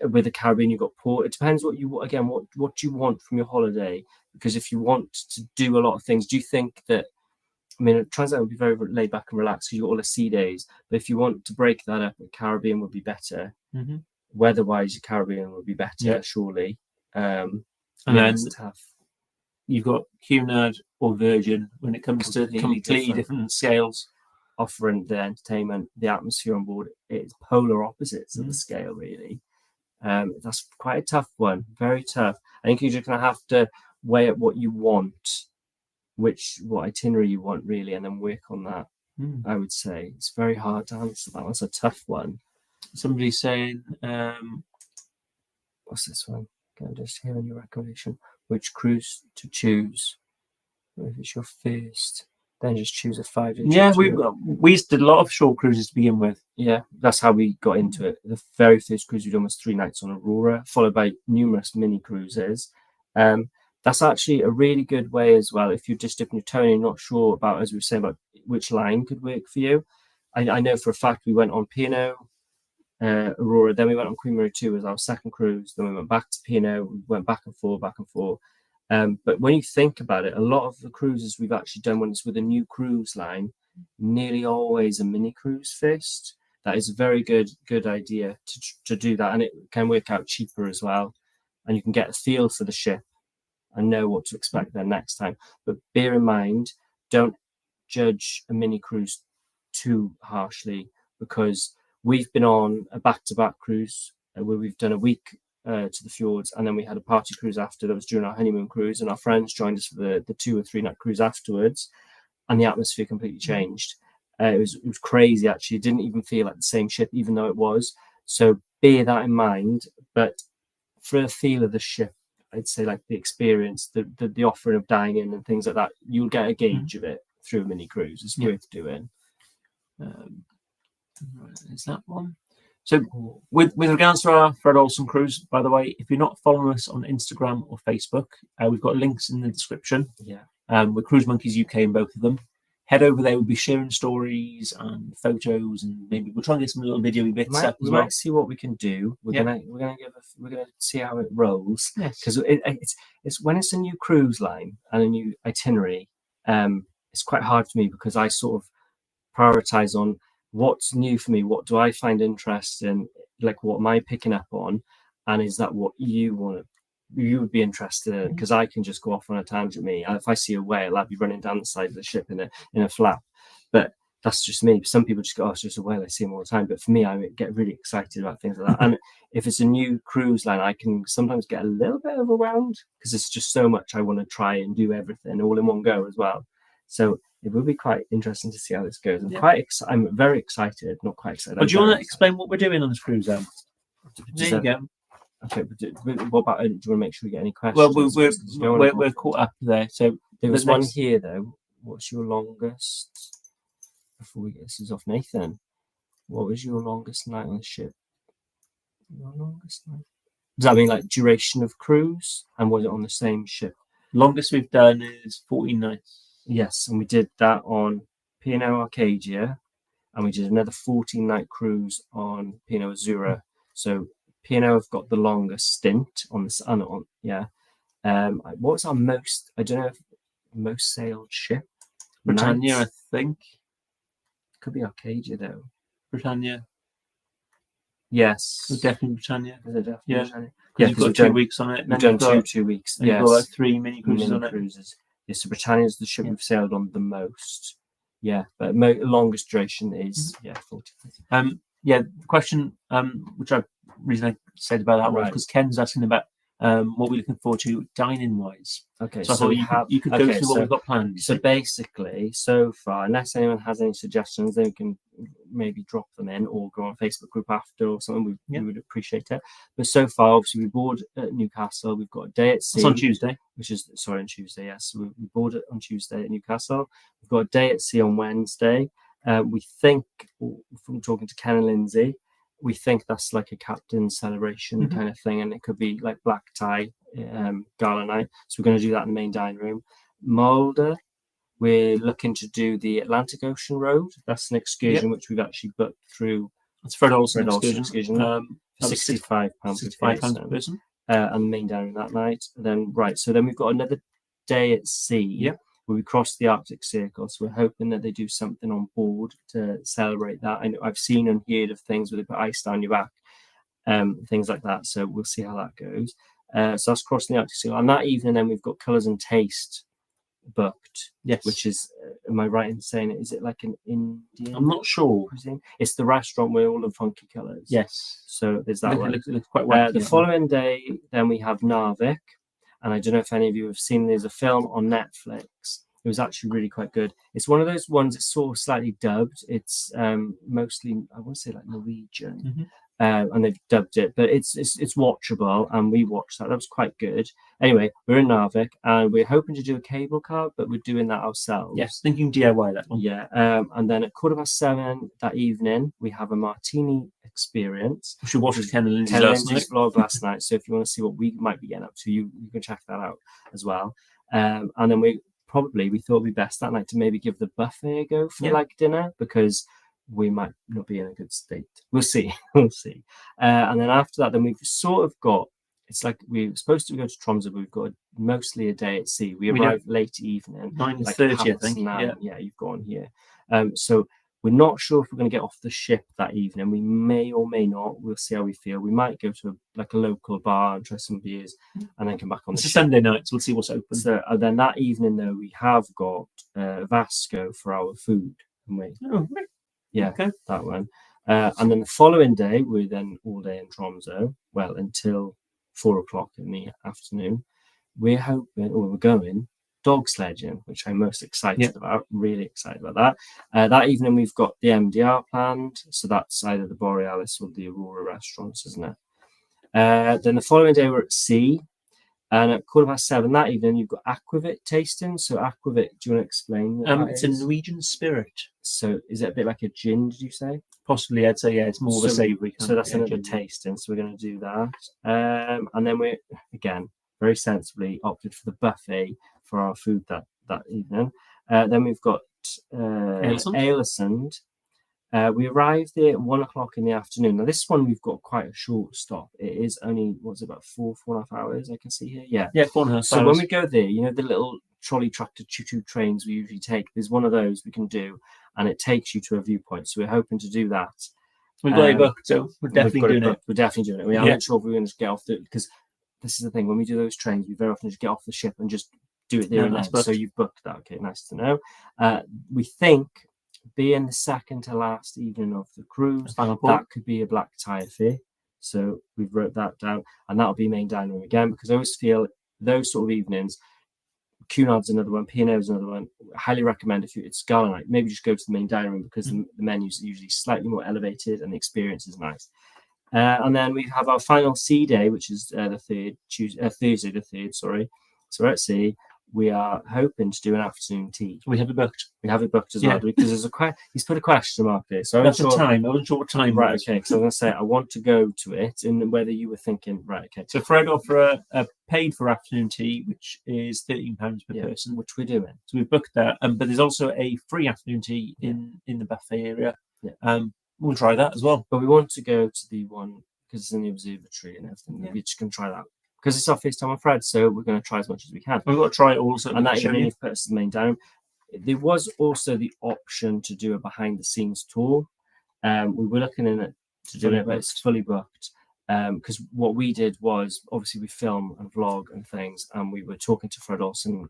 With the Caribbean, you've got port. It depends what you you want from your holiday. Because if you want to do a lot of things, do you think that? I mean, a Transat would be very laid back and relaxed because you've got all the sea days. But if you want to break that up, the Caribbean would be better. Weather-wise, the Caribbean would be better, surely. And then it's tough. You've got Cunard or Virgin when it comes to completely different scales. Offering the entertainment, the atmosphere on board, it's polar opposites of the scale, really. That's quite a tough one, very tough. I think you're just going to have to weigh up what you want, what itinerary you want, really, and then work on that. I would say it's very hard to answer that. That's a tough one. Somebody's saying, what's this one? Can I just hear on your recommendation which cruise to choose? If it's your first, then just choose a 5-day. Yeah, we did a lot of short cruises to begin with. Yeah, that's how we got into it. The very first cruise we done was 3 nights on Aurora, followed by numerous mini cruises. That's actually a really good way as well. If you're just dipping your toe and you're not sure about, as we were saying, about which line could work for you. I know for a fact we went on P&O Aurora, then we went on Queen Mary 2 as our second cruise, then we went back to P&O, we went back and forth. But when you think about it, a lot of the cruises we've actually done when it's with a new cruise line, nearly always a mini cruise first. That is a very good idea to do that, and it can work out cheaper as well. And you can get a feel for the ship and know what to expect there next time. But bear in mind, don't judge a mini cruise too harshly, because we've been on a back-to-back cruise where we've done a week to the fjords, and then we had a party cruise after. That was during our honeymoon cruise, and our friends joined us for the 2 or 3 night cruise afterwards, and the atmosphere completely changed. It was crazy, actually. It didn't even feel like the same ship, even though it was. So bear that in mind. But for a feel of the ship, I'd say like the experience, the offering of dining and things like that, you'll get a gauge of it through a mini cruise. It's worth doing. Is that one? So with regards to our Fred Olsen cruise, by the way, if you're not following us on Instagram or Facebook, we've got links in the description. We're Cruise Monkeys UK in both of them. Head over there. We'll be sharing stories and photos, and maybe we'll try and get some little video bits up as well. Might see what we can do. We're gonna see how it rolls. Because it's when it's a new cruise line and a new itinerary, it's quite hard for me because I sort of prioritize on what's new for me, what do I find interesting, like what am I picking up on, and is that what you would be interested in? Because I can just go off on a tangent. If I see a whale, I'd be running down the side of the ship in a flap. But that's just me. Some people just go, oh, it's just a whale, I see them all the time. But for me, I get really excited about things like that. And if it's a new cruise line, I can sometimes get a little bit overwhelmed because it's just so much I want to try and do everything all in one go as well. So it will be quite interesting to see how this goes. I'm very excited, not quite excited. But do you want to explain what we're doing on this cruise then? There you go. Okay, but what about, do you want to make sure we get any questions? Well, we're caught up there. So there was one here though. What's your longest? Before we get this is off Nathan. What was your longest night on the ship? Your longest night. Does that mean like duration of cruise? And was it on the same ship? Longest we've done is 14 nights. Yes, and we did that on P&O Arcadia, and we did another 14-night cruise on P&O Aurora. So P&O have got the longest stint on this. What was our most? I don't know if most sailed ship. Britannia, Nights? I think. Could be Arcadia though. Britannia. Yes, It was definitely Britannia. is it definitely Yeah. Britannia? Yeah, Yeah, you've 'cause got we've 2 done- weeks on it. We've Then done you've got, 2 weeks. and you've got like 3 mini cruises mini on it. cruises. Yeah, so Britannia is the ship Yeah. we've sailed on the most. Yeah, but longest duration is 40. Yeah, the question which reason I said about that was Right. because Ken's asking about what we're looking forward to dining wise. Okay, So I so thought we you have. could, you could go through what we've got planned. So basically, so far, unless anyone has any suggestions, they can maybe drop them in or go on Facebook group after or something. We would appreciate it. But so far, obviously, we board at Newcastle. We've got a day at sea. It's on Tuesday. Which is on Tuesday. Yes, we board it on Tuesday at Newcastle. We've got a day at sea on Wednesday. We think, from talking to Ken and Lindsay, we think that's like a captain celebration kind of thing, and it could be like black tie gala night. So we're going to do that in the main dining room. Mulder, we're looking to do the Atlantic Ocean Road. That's an excursion which we've actually booked through. It's Fred Olsen excursion. £65 £65 per person. And the main dining room that night. And then so then we've got another day at sea. Where we cross the Arctic Circle, so we're hoping that they do something on board to celebrate that. I know I've seen and heard of things where they put ice down your back, things like that. So we'll see how that goes. So that's crossing the Arctic Circle, and that evening then we've got Colours and Taste booked. Yes, which is, am I right in saying it? Is it like an Indian? I'm not sure. Cuisine? It's the restaurant with all the funky colours. Yes. So there's that one. It looks quite wacky. The following day, then we have Narvik. And I don't know if any of you have seen, there's a film on Netflix. It was actually really quite good. It's one of those ones that's sort of slightly dubbed. It's mostly, I want to say like Norwegian. And they've dubbed it, but it's watchable, and we watched that. That was quite good. Anyway, we're in Narvik, and we're hoping to do a cable car, but we're doing that ourselves. Yes, thinking DIY that one. Yeah, and then at 7:15 that evening, we have a martini experience. We should watch Ken and Lindsay's vlog last night. So if you want to see what we might be getting up to, you can check that out as well. And then we thought it'd be best that night to maybe give the buffet a go for like dinner, because we might not be in a good state. We'll see. And then after that, then we've sort of got, it's like we're supposed to go to Tromsø, but we've got mostly a day at sea. We arrive late evening, 9:30, I think. Yeah, you've gone here. So we're not sure if we're going to get off the ship that evening. We may or may not. We'll see how we feel. We might go to a local bar and try some beers, and then come back on the ship. It's a Sunday night, so we'll see what's open. So then that evening, though, we have got Vasco for our food, haven't we? Oh, right. Yeah, okay. That one. And then the following day, we're then all day in Tromsø, well, until 4:00 in the afternoon. We're going dog sledging, which I'm most excited about, really excited about that. That evening, we've got the MDR planned, so that's either the Borealis or the Aurora restaurants, isn't it? Then the following day, we're at sea. And at 7:15 that evening, you've got Aquavit tasting. So Aquavit, do you want to explain what that it's is? a Norwegian spirit. So is it a bit like a gin, did you say? Possibly, I'd say, yeah, it's more of a savoury. So that's another tasting. So we're going to do that. And then we're, again, very sensibly opted for the buffet for our food that evening. Then we've got Ailesund. We arrived there at 1:00 in the afternoon. Now, this one, we've got quite a short stop. It is only, about 4.5 hours, I can see here? Yeah. Yeah, 4.5 hours. So when we go there, you know, the little trolley tractor choo-choo trains we usually take, there's one of those we can do, and it takes you to a viewpoint. So we're hoping to do that. We've got it booked, so we're definitely doing it. We're definitely doing it. We aren't sure if we're going to get off because this is the thing. When we do those trains, we very often just get off the ship and just do it there and then. So you've booked that. Okay, nice to know. We think, being the second to last evening of the cruise, that could be a black tie affair. So we've wrote that down, and that'll be main dining room again, because I always feel those sort of evenings, Cunard's another one, P&O's another one. I highly recommend if it's gala night, maybe just go to the main dining room, because the menus are usually slightly more elevated and the experience is nice. And then we have our final sea day, which is Thursday the 3rd. Sorry. So we're at sea we are hoping to do an afternoon tea. We have it booked. We have it booked as well because there's he's put a question mark there. So that's the time. I wasn't sure what time. Right. Okay. So I'm going to say I want to go to it, and whether you were thinking, right? Okay. So Fred offer a paid for afternoon tea, which is £13 per person, which we're doing. So we've booked that. But there's also a free afternoon tea in the buffet area. Yeah. We'll try that as well. But we want to go to the one because it's in the observatory and everything. Yeah. We're just going to try that. Because it's our first time on Fred, so we're going to try as much as we can. We've got to try it also. And that even put us the main down. There was also the option to do a behind-the-scenes tour. We were looking in it to do it, but it's fully booked. Because what we did was, obviously, we film and vlog and things, and we were talking to Fred Olsen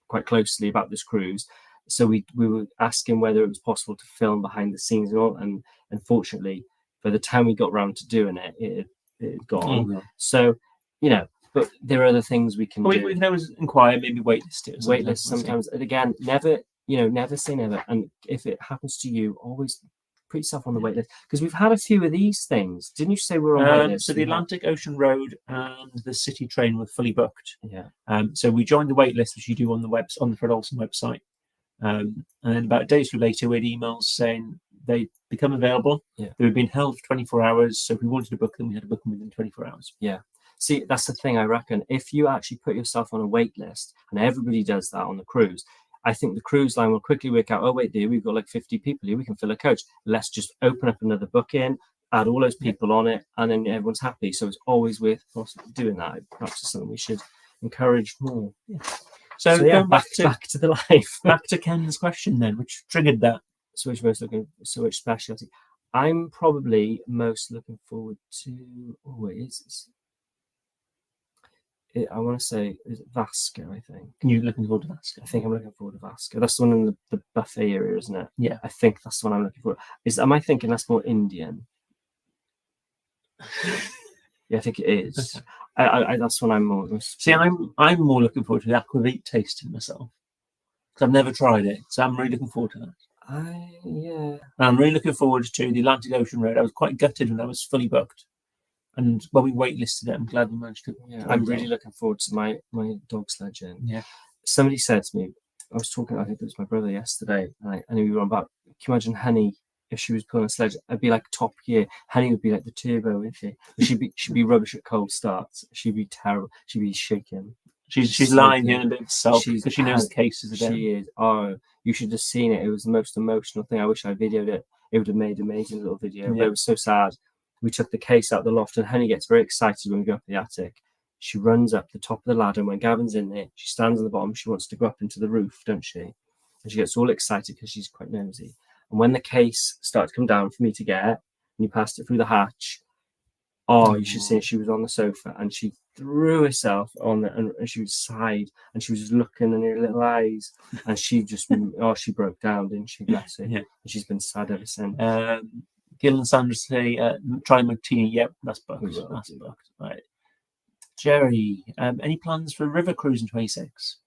quite closely about this cruise. So we were asking whether it was possible to film behind the scenes and all. And unfortunately, by the time we got around to doing it, it had gone. Oh, so, but there are other things we can do. We can always inquire, maybe waitlist it. Waitlist sometimes. And again, never say never. And if it happens to you, always put yourself on the waitlist. Because we've had a few of these things. Didn't you say we're on waitlist? So the Atlantic Ocean Road and the City Train were fully booked. Yeah. So we joined the waitlist, which you do on the Fred Olsen website. And then about a day or two later, we had emails saying they become available. Yeah. They were being held for 24 hours. So if we wanted to book them, we had to book them within 24 hours. Yeah. See, that's the thing, I reckon. If you actually put yourself on a wait list, and everybody does that on the cruise, I think the cruise line will quickly work out, oh, wait, dear, we've got like 50 people here. We can fill a coach. Let's just open up another booking, add all those people on it, and then everyone's happy. So it's always worth doing that. Perhaps it's something we should encourage more. Yeah. So going back to the life. Back to Ken's question then, which triggered that. So which specialty? I'm probably most looking forward to. Oh, I want to say is it Vasco, I think. You're looking forward to Vasco? I think I'm looking forward to Vasco. That's the one in the buffet area, isn't it? Yeah. I think that's the one I'm looking for. Am I thinking that's more Indian? Yeah, I think it is. Okay. That's what I'm more. See, I'm more looking forward to the aquavit tasting myself. Because I've never tried it. So I'm really looking forward to that. Yeah. I'm really looking forward to the Atlantic Ocean Road. I was quite gutted when I was fully booked. And when we waitlisted it, I'm glad we managed to. Yeah, I'm really looking forward to my dog sledging. Yeah. Somebody said to me, I was talking, I think it was my brother yesterday, and we were on about, can you imagine Honey, if she was pulling a sledge? It'd be like Top Gear. Honey would be like the turbo, wouldn't she? She'd be rubbish at cold starts. She'd be terrible. She'd be shaking. She's lying in a bit of self because she knows the cases are She is. Oh, you should have seen it. It was the most emotional thing. I wish I videoed it. It would have made an amazing little video. Yeah. But it was so sad. We took the case out the loft, and Honey gets very excited when we go up the attic. She runs up the top of the ladder, and when Gavin's in there, she stands on the bottom. She wants to go up into the roof, don't she? And she gets all excited because she's quite nosy. And when the case started to come down for me to get, and you passed it through the hatch, you should see it. She was on the sofa, and she threw herself on it, and she was sighed, and she was just looking in her little eyes, and she just, she broke down, didn't she? Bless her. Yeah. And she's been sad ever since. Gil and Sandra say, try martini. Yep, that's booked. That's booked. Right. Jerry, any plans for a river cruise in 26?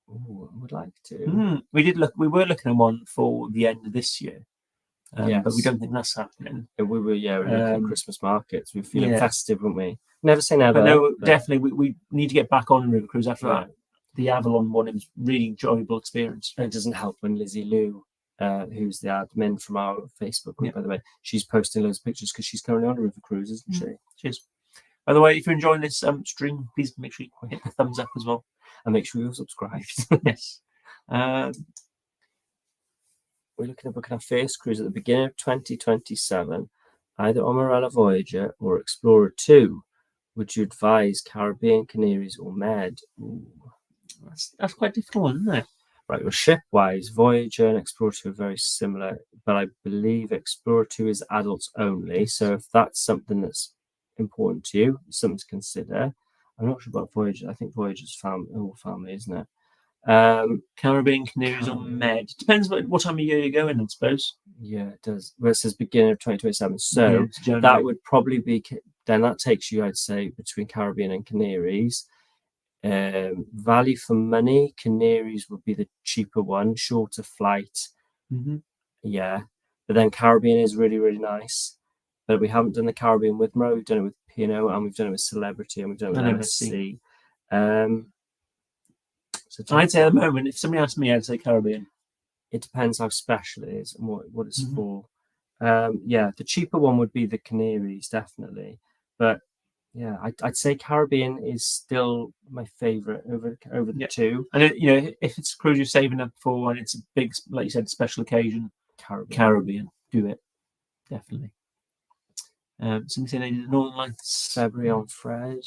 Oh, I would like to. We were looking at one for the end of this year. Yes. But we don't think that's happening. We were looking at Christmas markets. We're feeling festive, weren't we? Never say never. But no, definitely, we need to get back on a river cruise after that. The Avalon one, it was really enjoyable experience. And it doesn't help when Lizzie Lou, who's the admin from our Facebook group, by the way, she's posting loads of pictures because she's currently on a river cruise, isn't she? She is. By the way, if you're enjoying this stream, please make sure you hit the thumbs up as well. And make sure you're subscribed. Yes. We're looking at booking our first cruise at the beginning of 2027, either on Marella Voyager or Explorer 2. Would you advise Caribbean, Canaries, or Med? Ooh. That's quite difficult, isn't it? Right, well, ship-wise, Voyager and Explorer 2 are very similar, but I believe Explorer 2 is adults only. So if that's something that's important to you, something to consider. I'm not sure about Voyager. I think Voyager's all family, isn't it? Caribbean, Canaries, or Med. Depends what time of year you're going, I suppose. Yeah, it does. Well, it says beginning of 2027. So that would probably be, then that takes you, I'd say, between Caribbean and Canaries. Value for money, Canaries would be the cheaper one, shorter flight. Yeah, but then Caribbean is really, really nice. But we haven't done the Caribbean with Mo. We've done it with P&O, and we've done it with Celebrity, and we've done it with MSC. I'd say at the moment, if somebody asked me, I'd say Caribbean. It depends how special it is and what it's Mhm. for. Yeah, the cheaper one would be the Canaries, definitely. But yeah, I'd say Caribbean is still my favorite over the Yeah. two. And if it's a cruise you're saving up for and it's a big, like you said, special occasion, Caribbean, do it definitely. Somebody said they did the Northern Lights. February on Fred.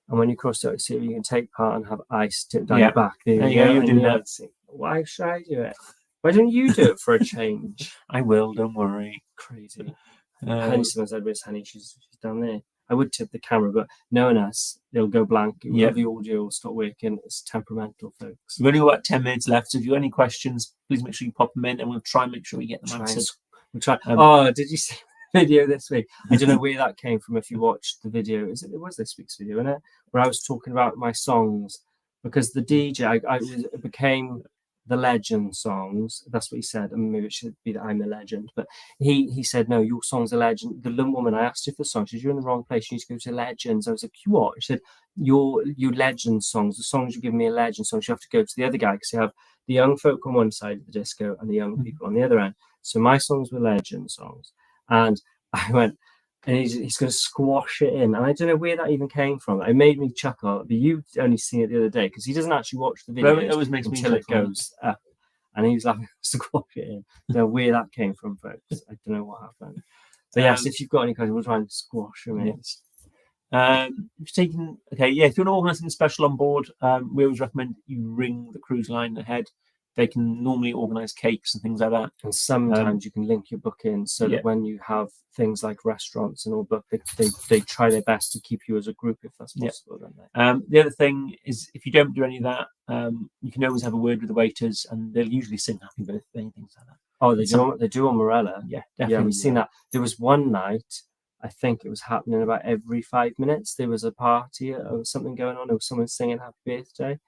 And when you cross the sea, you can take part and have ice tipped down Yeah. your back. There you go. go. You're And doing you're that. like, why should I do it? Why don't you do it for a change? I will. Don't worry. Crazy. Um, Henderson's Edwards, honey, she's down there. I would tip the camera, but knowing us, they'll go blank. Yeah. The audio will stop working. It's temperamental, folks. We've only got about 10 minutes left. So if you have any questions, please make sure you pop them in, and we'll try and make sure we get them answered. We'll try. Oh, did you see the video this week? I don't know where that came from. If you watched the video, it was this week's video, wasn't it? Where I was talking about my songs, because the DJ, it became the legend songs. That's what he said. And maybe it should be that I'm a legend. But he said, no, your song's a legend. The woman, I asked her for the song. She said, you're in the wrong place. You need to go to legends. I was like, you what? She said, your legend songs, the songs you give me a legend songs, you have to go to the other guy, because you have the young folk on one side of the disco and the young people on the other end. So my songs were legend songs. And I went, and he's going to squash it in. And I don't know where that even came from. It made me chuckle. But you only seen it the other day, because he doesn't actually watch the video until it goes up. And he was like, squash it in. I don't know where that came from, folks. I don't know what happened. But yes, if you've got any questions, we'll try and squash them in. Yes. If you want to organise something special on board, we always recommend you ring the cruise line ahead. They can normally organise cakes and things like that. And sometimes you can link your booking so that when you have things like restaurants and all booked, they try their best to keep you as a group if that's possible. Don't they? The other thing is, if you don't do any of that, you can always have a word with the waiters, and they'll usually sing happy birthday and things like that. Oh, they do on Marella. Yeah, definitely. Yeah, we've seen that. There was one night, I think it was happening about every 5 minutes. There was a party or something going on. There was someone singing happy birthday.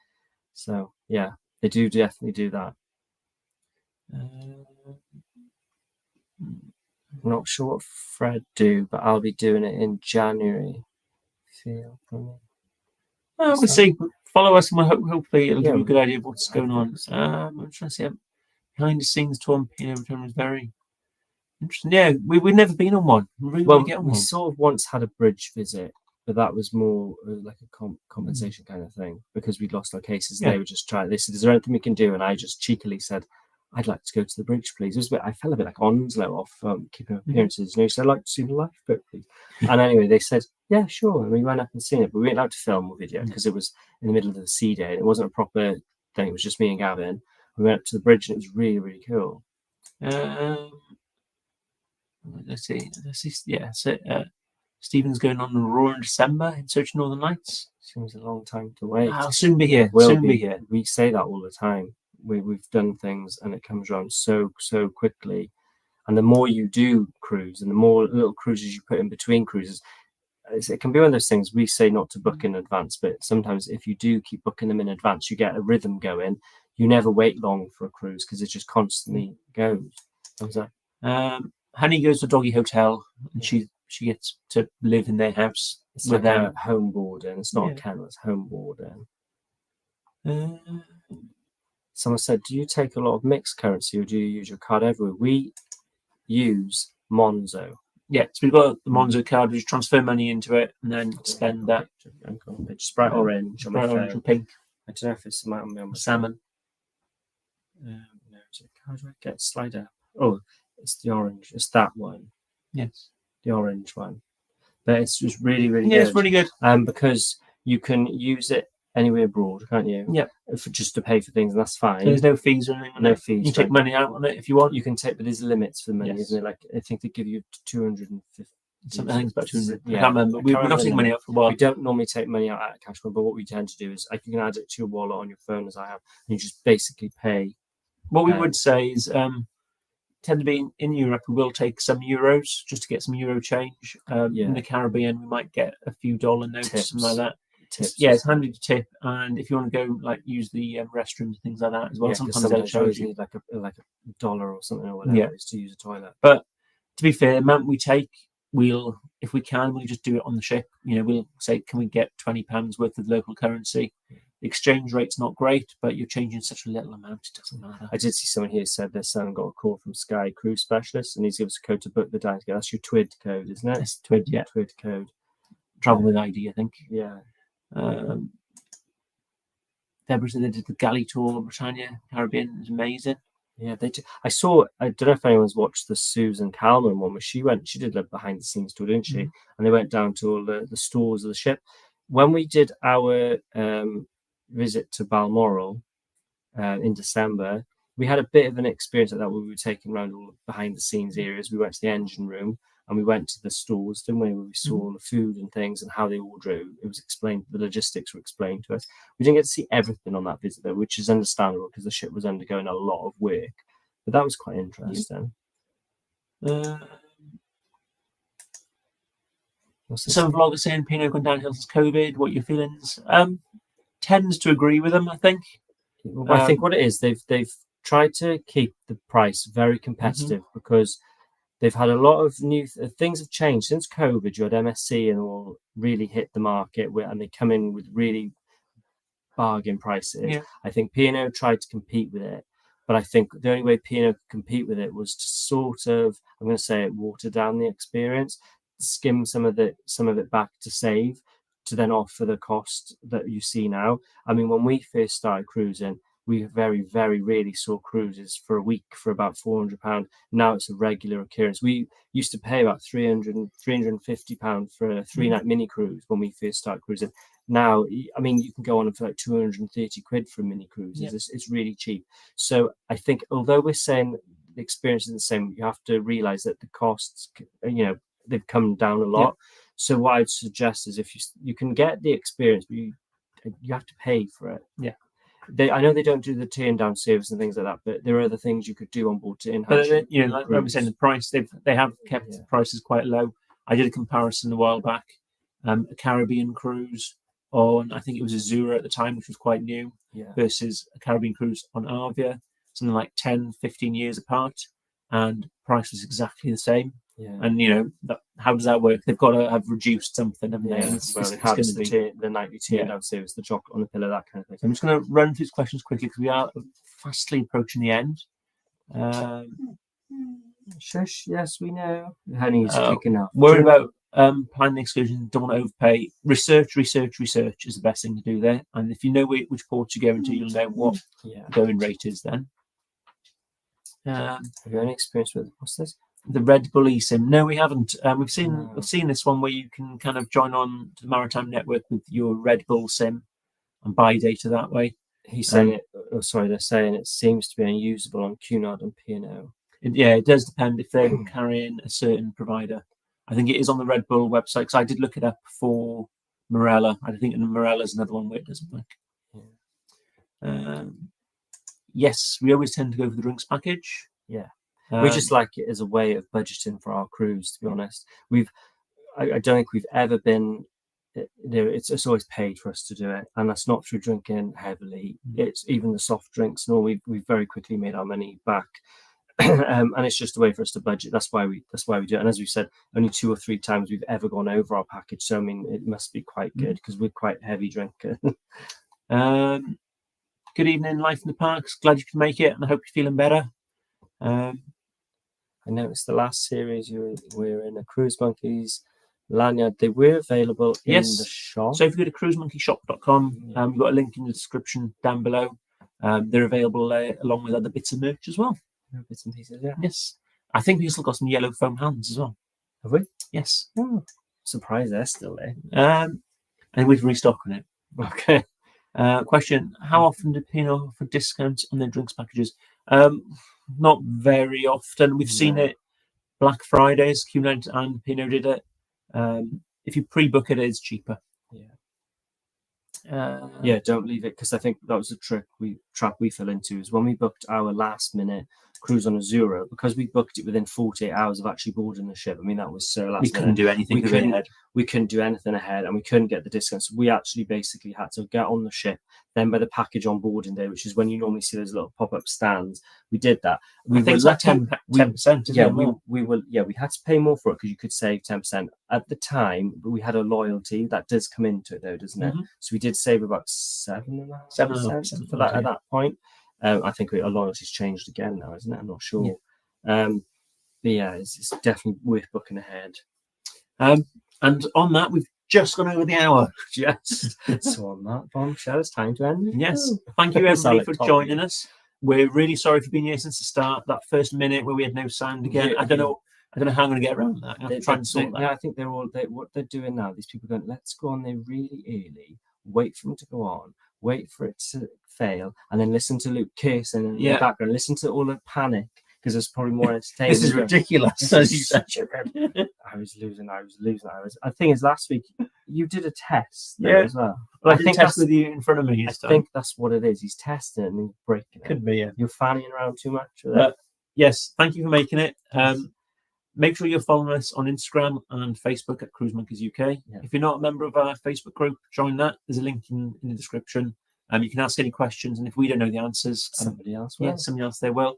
So yeah, they do definitely do that. I'm not sure what Fred do, but I'll be doing it in January. We'll see. Follow us, and hopefully it'll give you a good idea of what's going on. I'm trying to see. Behind the scenes tour on P&O Return was very interesting. Yeah, we've never been on one. We sort of once had a bridge visit, but that was more like a compensation kind of thing, because we'd lost our cases. They were just trying. They said, "Is there anything we can do?" And I just cheekily said, "I'd like to go to the bridge, please." It was I felt a bit like Onslow off Keeping Appearances. You know, so I'd like to see the lifeboat, please. And anyway, they said, "Yeah, sure." And we went up and seen it, but we weren't allowed to film a video because it was in the middle of the sea day and it wasn't a proper thing. It was just me and Gavin. We went up to the bridge and it was really, really cool. Let's see. Yeah, so Stephen's going on Aurora in December in Search of Northern Lights. Seems a long time to wait. I'll soon be here. Soon be here. We say that all the time. We've done things and it comes around so quickly. And the more you do cruise and the more little cruises you put in between cruises, it can be one of those things. We say not to book in advance, but sometimes if you do keep booking them in advance, you get a rhythm going. You never wait long for a cruise because it just constantly goes. How's that? Honey goes to a doggy hotel and she gets to live in their house. It's like a home boarding. It's not a kennel, it's home boarding. Someone said, do you take a lot of mixed currency or do you use your card everywhere? We use Monzo. Yeah, so we've got the Monzo card. We just transfer money into it and then spend that. It's bright orange. Bright orange and pink. I don't know if it's on salmon. No, how do I get slider? Oh, it's the orange. It's that one. Yes, the orange one. But it's just really, really good. Yeah, it's really good. Because you can use it anywhere abroad, can't you? Yeah. Just to pay for things, and that's fine. So there's no fees or anything. No fees. You can take money out on it if you want. You can take, but there's limits for the money, isn't it? Like I think they give you 250. Something, I think it's about 200. Yeah. I can't remember. We're not taking money out for a while. We don't normally take money out at cash, but what we tend to do is you can add it to your wallet on your phone, as I have, and you just basically pay. What we would say is, tend to be in Europe, we will take some euros just to get some euro change. In the Caribbean, we might get a few dollar notes, something like that. Tips. Yeah, it's handy to tip, and if you want to go use the restrooms and things like that as well, sometimes they'll charge you need like a dollar or something or whatever to use a toilet. But to be fair, the amount we take, if we can, we'll just do it on the ship. We'll say, can we get £20 worth of local currency? exchange rate's not great, but you're changing such a little amount, it doesn't matter. I did see someone here said their son got a call from Sky Cruise Specialist, and he's given us a code to book the dive together. That's your TWID code, isn't it? That's TWID, yeah. TWID code. Travel with ID, I think. Yeah. Deborah said they did the galley tour of Britannia Caribbean. It was amazing. Yeah, they did. I don't know if anyone's watched the Susan Calman one, where she did a behind the scenes tour, didn't she? Mm. And they went down to all the stores of the ship. When we did our visit to Balmoral in December, we had a bit of an experience like that where we were taking around all the behind the scenes areas. We went to the engine room and we went to the stores, didn't we? Where we saw all the food and things and how they all drove. It was explained, the logistics were explained to us. We didn't get to see everything on that visit though, which is understandable because the ship was undergoing a lot of work. But that was quite interesting. Some vloggers saying P&O gone downhill since COVID. What are your feelings? Tends to agree with them, I think. Well, I think what it is, they've tried to keep the price very competitive because they've had a lot of new things have changed since COVID. You had MSC and all really hit the market and they come in with really bargain prices. Yeah. I think P&O tried to compete with it, but I think the only way P&O could compete with it was to sort of, I'm going to say it, water down the experience, skim some of it back to save, to then offer the cost that you see now. I mean, when we first started cruising, we very, very rarely saw cruises for a week for about £400. Now it's a regular occurrence. We used to pay about £350 for a 3-night mini cruise when we first started cruising. Now, I mean, you can go on for like 230 quid for mini cruises. Yep. It's really cheap. So I think although we're saying the experience is the same, you have to realize that the costs, they've come down a lot. Yep. So what I'd suggest is if you can get the experience, but you have to pay for it. Yeah. I know they don't do the turn down service and things like that, but there are other things you could do on board to enhance. But like we were saying, the price they have kept the prices quite low. I did a comparison a while back, a Caribbean cruise on, I think it was Azura at the time, which was quite new, versus a Caribbean cruise on Avia, something like 10, 15 years apart, and price was exactly the same. Yeah. And how does that work? They've got to have reduced something, haven't they? Yeah. Well, it has the nightly turn down service, the chocolate on the pillow, that kind of thing. So I'm just going to run through these questions quickly because we are fastly approaching the end. Shush, yes, we know. Honey's kicking up. Worried about planning the excursion, don't want to overpay. Research is the best thing to do there. And if you know which port you're going to, you'll know what the going rate is then. Have you any experience with what's this? The Red Bull eSIM. No, we haven't. We've seen this one where you can kind of join on to the Maritime Network with your Red Bull SIM and buy data that way. He's saying they're saying it seems to be unusable on Cunard and P&O. It does depend if they're carrying a certain provider. I think it is on the Red Bull website because I did look it up for Marella. I think Marella is another one where it doesn't work. Yeah. Yes, we always tend to go for the drinks package. Yeah. We just like it as a way of budgeting for our cruise, to be honest. I don't think we've ever been, it's always paid for us to do it. And that's not through drinking heavily. It's even the soft drinks and all, we've very quickly made our money back. And it's just a way for us to budget. That's why we do it. And as we said, only 2 or 3 times we've ever gone over our package. So, I mean, it must be quite good because we're quite heavy drinker. Good evening, Life in the Parks. Glad you can make it and I hope you're feeling better. I noticed the last series you were in a Cruise Monkeys lanyard. They were available in the shop. So if you go to cruisemonkeyshop.com, we've got a link in the description down below. They're available along with other bits of merch as well. Bits and pieces, yeah. Yes. I think we've still got some yellow foam hands as well. Have we? Yes. Oh, surprised they're still there. And we've restock on it. Okay. Question: how often do P&O offer discounts on their drinks packages? Not very often. We've seen it Black Fridays. Cunard and P&O did it. If you pre-book it, it's cheaper. Don't leave it because I think that was a trap we fell into. Is when we booked our last minute cruise on Azura, because we booked it within 48 hours of actually boarding the ship. I mean, that was so last We minute. couldn't do anything. We couldn't do anything ahead, and we couldn't get the discounts. We actually basically had to get on the ship, then by the package on boarding day, which is when you normally see those little pop-up stands. We did that. I think it's like 10%. Yeah, we had to pay more for it because you could save 10% at the time, but we had a loyalty that does come into it though, doesn't it? So we did save about 7.5% for that at that point. I think our loyalty's changed again now, isn't it? I'm not sure. But yeah, it's definitely worth booking ahead. And on that, we've just gone over the hour. So on that bombshell, it's time to end. Yes. Thank you everybody for joining us. We're really sorry for being here since the start. That first minute where we had no sound again. I don't know how I'm going to get around that. I'm trying to sort that. I think what they're doing now. These people going, let's go on there really early, wait for them to go on, wait for it to fail, and then listen to Luke cursing in the background, listen to all the panic. Because it's probably more entertaining. This is ridiculous. As you said. I was losing. I think it's last week you did a test as well. But I think that's with you in front of me. I think that's what it is. He's testing it and he's breaking it. Could be, yeah. You're fanning around too much with it. Yes, thank you for making it. Make sure you're following us on Instagram and Facebook at Cruise Monkeys UK. Yeah. If you're not a member of our Facebook group, join that. There's a link in the description. You can ask any questions, and if we don't know the answers, somebody else will. Yeah, somebody else there will.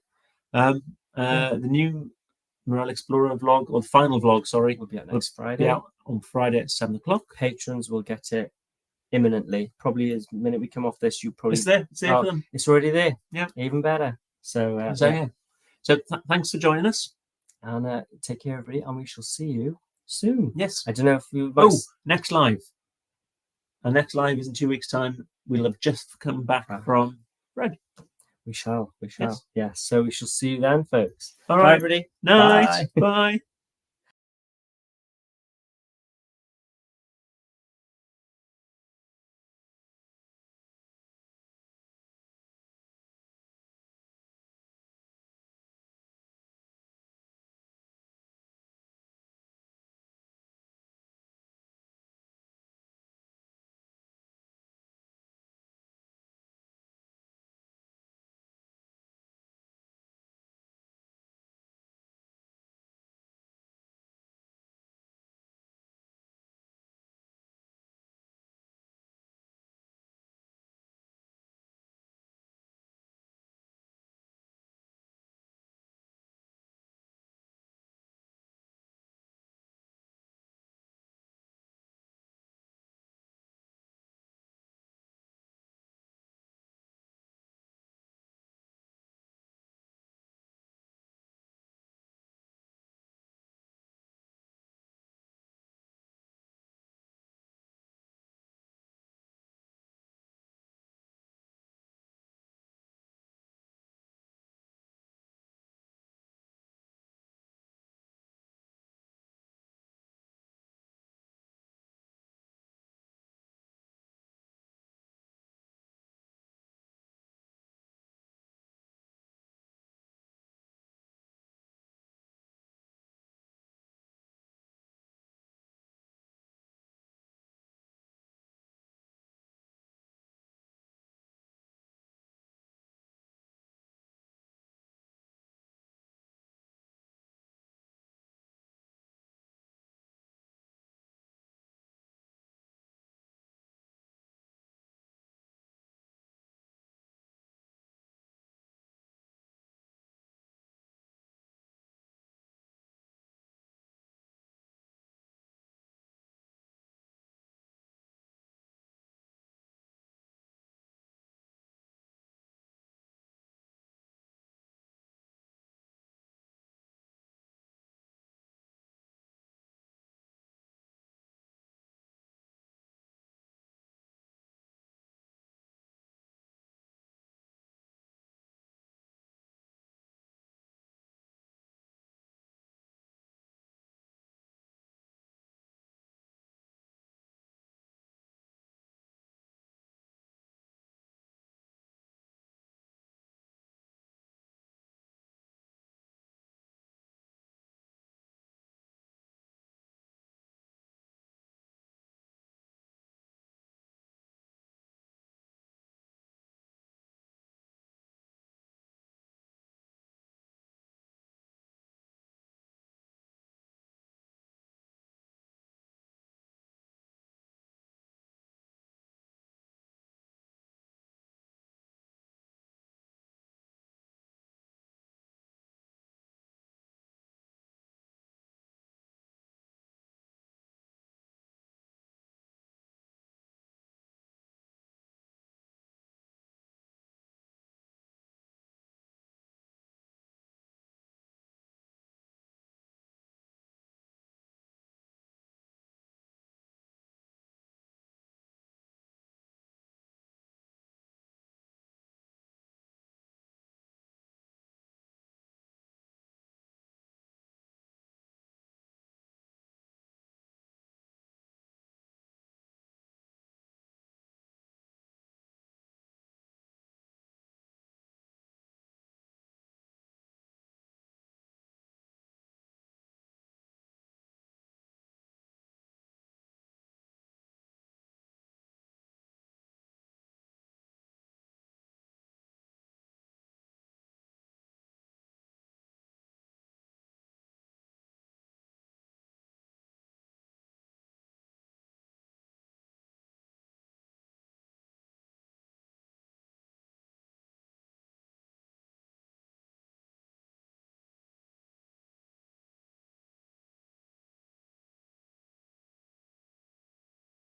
The new Marella Explorer vlog, or the final vlog, sorry, will be out next Friday. Out on Friday at 7 o'clock. Patrons will get it imminently. Probably as the minute we come off this, you probably it's there for them. It's already there. Yeah, even better. So So thanks for joining us, and take care, everybody, and we shall see you soon. Yes, I don't know if you. Next live. Our next live is in 2 weeks' time. We'll have just come back from Fred. We shall. Yes. So we shall see you then, folks. All right, bye, everybody. Night. Bye.